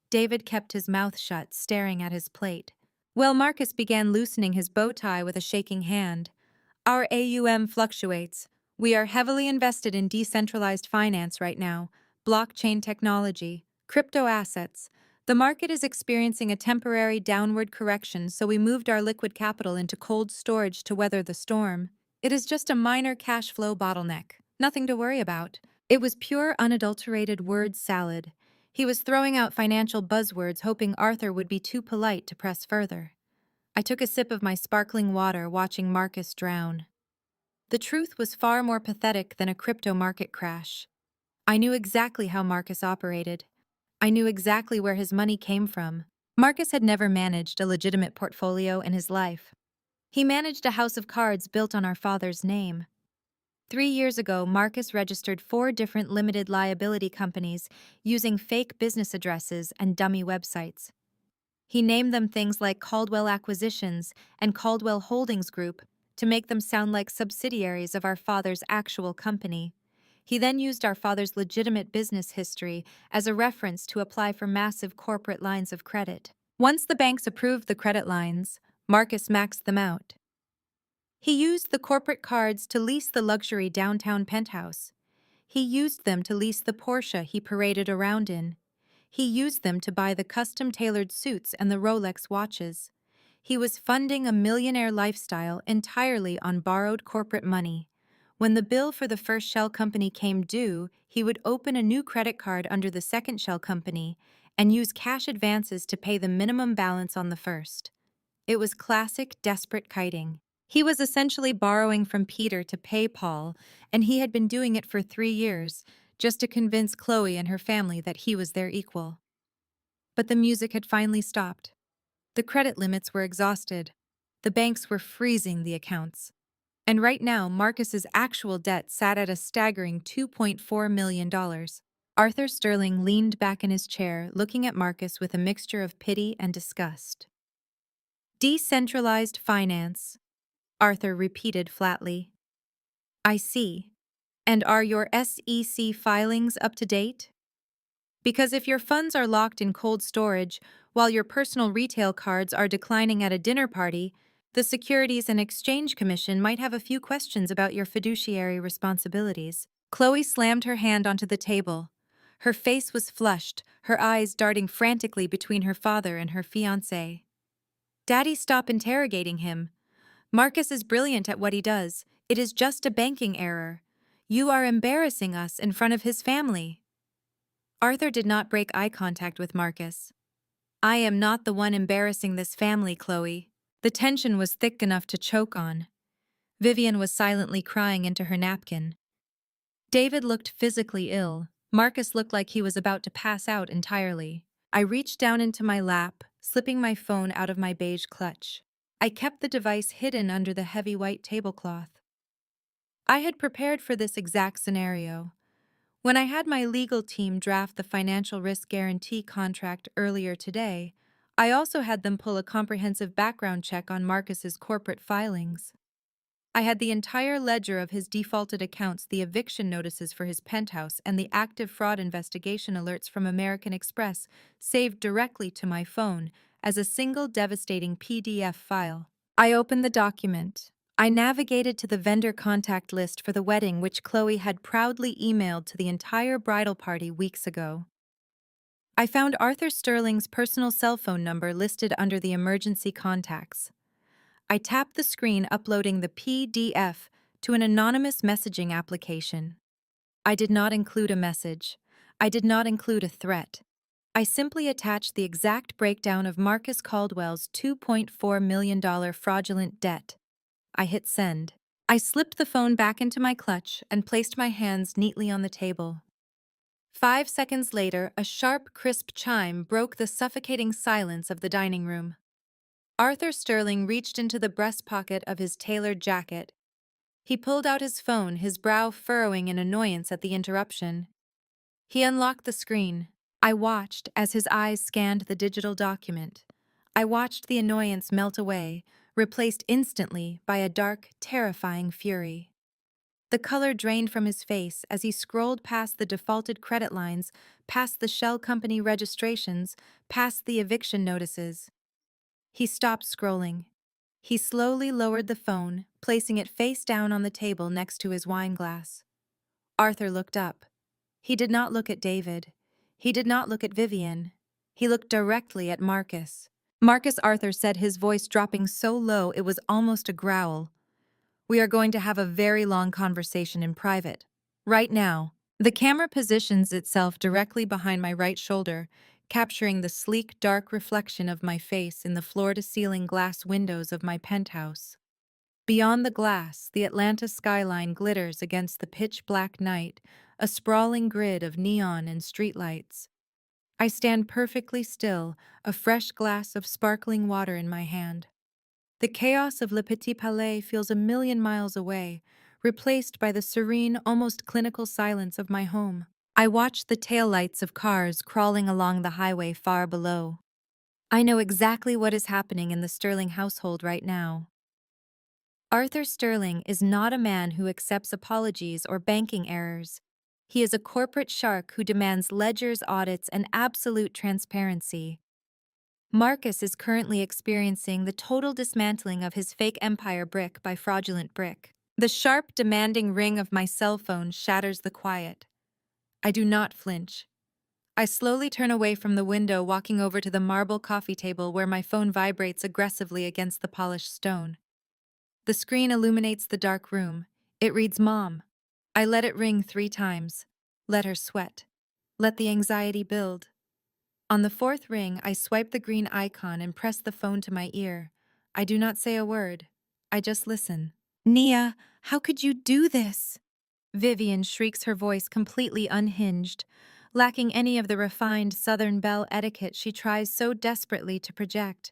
David kept his mouth shut, staring at his plate. Well, Marcus began loosening his bow tie with a shaking hand. Our AUM fluctuates. We are heavily invested in decentralized finance right now, blockchain technology, crypto assets. The market is experiencing a temporary downward correction, so we moved our liquid capital into cold storage to weather the storm. It is just a minor cash flow bottleneck. Nothing to worry about. It was pure, unadulterated word salad. He was throwing out financial buzzwords, hoping Arthur would be too polite to press further. I took a sip of my sparkling water, watching Marcus drown. The truth was far more pathetic than a crypto market crash. I knew exactly how Marcus operated. I knew exactly where his money came from. Marcus had never managed a legitimate portfolio in his life. He managed a house of cards built on our father's name. 3 years ago, Marcus registered 4 different limited liability companies using fake business addresses and dummy websites. He named them things like Caldwell Acquisitions and Caldwell Holdings Group to make them sound like subsidiaries of our father's actual company. He then used our father's legitimate business history as a reference to apply for massive corporate lines of credit. Once the banks approved the credit lines, Marcus maxed them out. He used the corporate cards to lease the luxury downtown penthouse. He used them to lease the Porsche he paraded around in. He used them to buy the custom-tailored suits and the Rolex watches. He was funding a millionaire lifestyle entirely on borrowed corporate money. When the bill for the first shell company came due, he would open a new credit card under the second shell company and use cash advances to pay the minimum balance on the first. It was classic desperate kiting. He was essentially borrowing from Peter to pay Paul, and he had been doing it for 3 years, just to convince Chloe and her family that he was their equal. But the music had finally stopped. The credit limits were exhausted. The banks were freezing the accounts. And right now, Marcus's actual debt sat at a staggering $2.4 million. Arthur Sterling leaned back in his chair, looking at Marcus with a mixture of pity and disgust. Decentralized finance, Arthur repeated flatly. I see. And are your SEC filings up to date? Because if your funds are locked in cold storage, while your personal retail cards are declining at a dinner party, the Securities and Exchange Commission might have a few questions about your fiduciary responsibilities. Chloe slammed her hand onto the table. Her face was flushed, her eyes darting frantically between her father and her fiancé. Daddy, stop interrogating him. Marcus is brilliant at what he does. It is just a banking error. You are embarrassing us in front of his family. Arthur did not break eye contact with Marcus. I am not the one embarrassing this family, Chloe. The tension was thick enough to choke on. Vivian was silently crying into her napkin. David looked physically ill. Marcus looked like he was about to pass out entirely. I reached down into my lap, slipping my phone out of my beige clutch. I kept the device hidden under the heavy white tablecloth. I had prepared for this exact scenario. When I had my legal team draft the financial risk guarantee contract earlier today, I also had them pull a comprehensive background check on Marcus's corporate filings. I had the entire ledger of his defaulted accounts, the eviction notices for his penthouse, and the active fraud investigation alerts from American Express saved directly to my phone as a single devastating PDF file. I opened the document. I navigated to the vendor contact list for the wedding which Chloe had proudly emailed to the entire bridal party weeks ago. I found Arthur Sterling's personal cell phone number listed under the emergency contacts. I tapped the screen uploading the PDF to an anonymous messaging application. I did not include a message. I did not include a threat. I simply attached the exact breakdown of Marcus Caldwell's $2.4 million fraudulent debt. I hit send. I slipped the phone back into my clutch and placed my hands neatly on the table. 5 seconds later, a sharp, crisp chime broke the suffocating silence of the dining room. Arthur Sterling reached into the breast pocket of his tailored jacket. He pulled out his phone, his brow furrowing in annoyance at the interruption. He unlocked the screen. I watched as his eyes scanned the digital document. I watched the annoyance melt away, replaced instantly by a dark, terrifying fury. The color drained from his face as he scrolled past the defaulted credit lines, past the shell company registrations, past the eviction notices. He stopped scrolling. He slowly lowered the phone, placing it face down on the table next to his wine glass. Arthur looked up. He did not look at David. He did not look at Vivian. He looked directly at Marcus. Marcus, Arthur said, his voice dropping so low it was almost a growl. We are going to have a very long conversation in private. Right now. The camera positions itself directly behind my right shoulder, capturing the sleek, dark reflection of my face in the floor-to-ceiling glass windows of my penthouse. Beyond the glass, the Atlanta skyline glitters against the pitch-black night, a sprawling grid of neon and streetlights. I stand perfectly still, a fresh glass of sparkling water in my hand. The chaos of Le Petit Palais feels a million miles away, replaced by the serene, almost clinical silence of my home. I watch the taillights of cars crawling along the highway far below. I know exactly what is happening in the Sterling household right now. Arthur Sterling is not a man who accepts apologies or banking errors. He is a corporate shark who demands ledgers, audits, and absolute transparency. Marcus is currently experiencing the total dismantling of his fake empire brick by fraudulent brick. The sharp, demanding ring of my cell phone shatters the quiet. I do not flinch. I slowly turn away from the window, walking over to the marble coffee table where my phone vibrates aggressively against the polished stone. The screen illuminates the dark room. It reads Mom. I let it ring 3 times. Let her sweat. Let the anxiety build. On the 4th ring, I swipe the green icon and press the phone to my ear. I do not say a word. I just listen. Nia, how could you do this? Vivian shrieks, her voice completely unhinged, lacking any of the refined Southern belle etiquette she tries so desperately to project.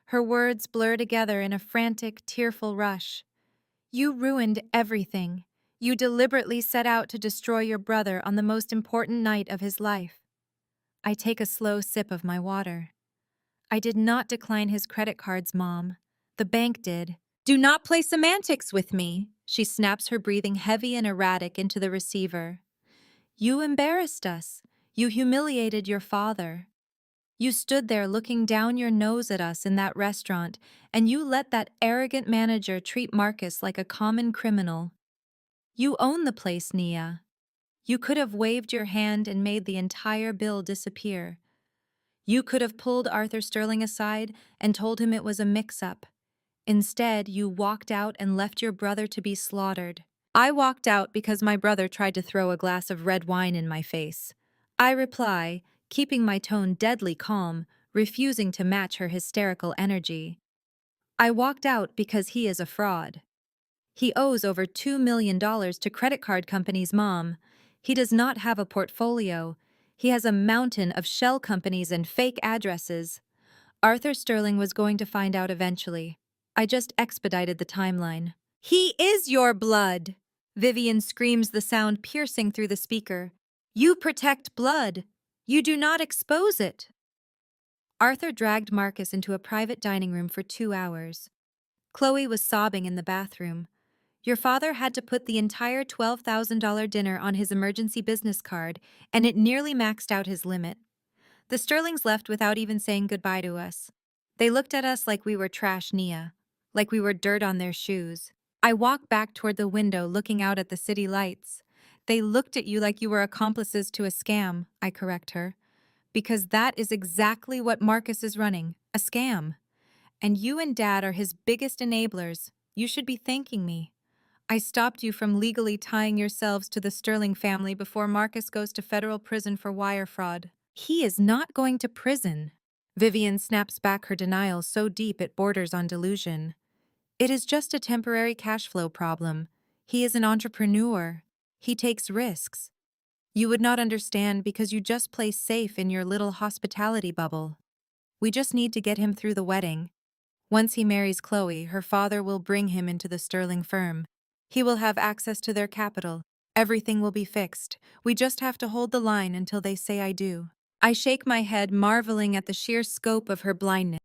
Her words blur together in a frantic, tearful rush. You ruined everything. You deliberately set out to destroy your brother on the most important night of his life. I take a slow sip of my water. I did not decline his credit cards, Mom. The bank did. Do not play semantics with me. She snaps, her breathing heavy and erratic into the receiver. You embarrassed us. You humiliated your father. You stood there looking down your nose at us in that restaurant, and you let that arrogant manager treat Marcus like a common criminal. You own the place, Nia. You could have waved your hand and made the entire bill disappear. You could have pulled Arthur Sterling aside and told him it was a mix-up. Instead, you walked out and left your brother to be slaughtered. I walked out because my brother tried to throw a glass of red wine in my face. I reply, keeping my tone deadly calm, refusing to match her hysterical energy. I walked out because he is a fraud. He owes over $2 million to credit card companies, Mom. He does not have a portfolio. He has a mountain of shell companies and fake addresses. Arthur Sterling was going to find out eventually. I just expedited the timeline. He is your blood! Vivian screams, the sound piercing through the speaker. You protect blood. You do not expose it. Arthur dragged Marcus into a private dining room for 2 hours. Chloe was sobbing in the bathroom. Your father had to put the entire $12,000 dinner on his emergency business card, and it nearly maxed out his limit. The Sterlings left without even saying goodbye to us. They looked at us like we were trash Nia, like we were dirt on their shoes. I walked back toward the window looking out at the city lights. They looked at you like you were accomplices to a scam, I correct her. Because that is exactly what Marcus is running, a scam. And you and Dad are his biggest enablers. You should be thanking me. I stopped you from legally tying yourselves to the Sterling family before Marcus goes to federal prison for wire fraud. He is not going to prison. Vivian snaps back her denial so deep it borders on delusion. It is just a temporary cash flow problem. He is an entrepreneur. He takes risks. You would not understand because you just play safe in your little hospitality bubble. We just need to get him through the wedding. Once he marries Chloe, her father will bring him into the Sterling firm. He will have access to their capital. Everything will be fixed. We just have to hold the line until they say I do. I shake my head, marveling at the sheer scope of her blindness.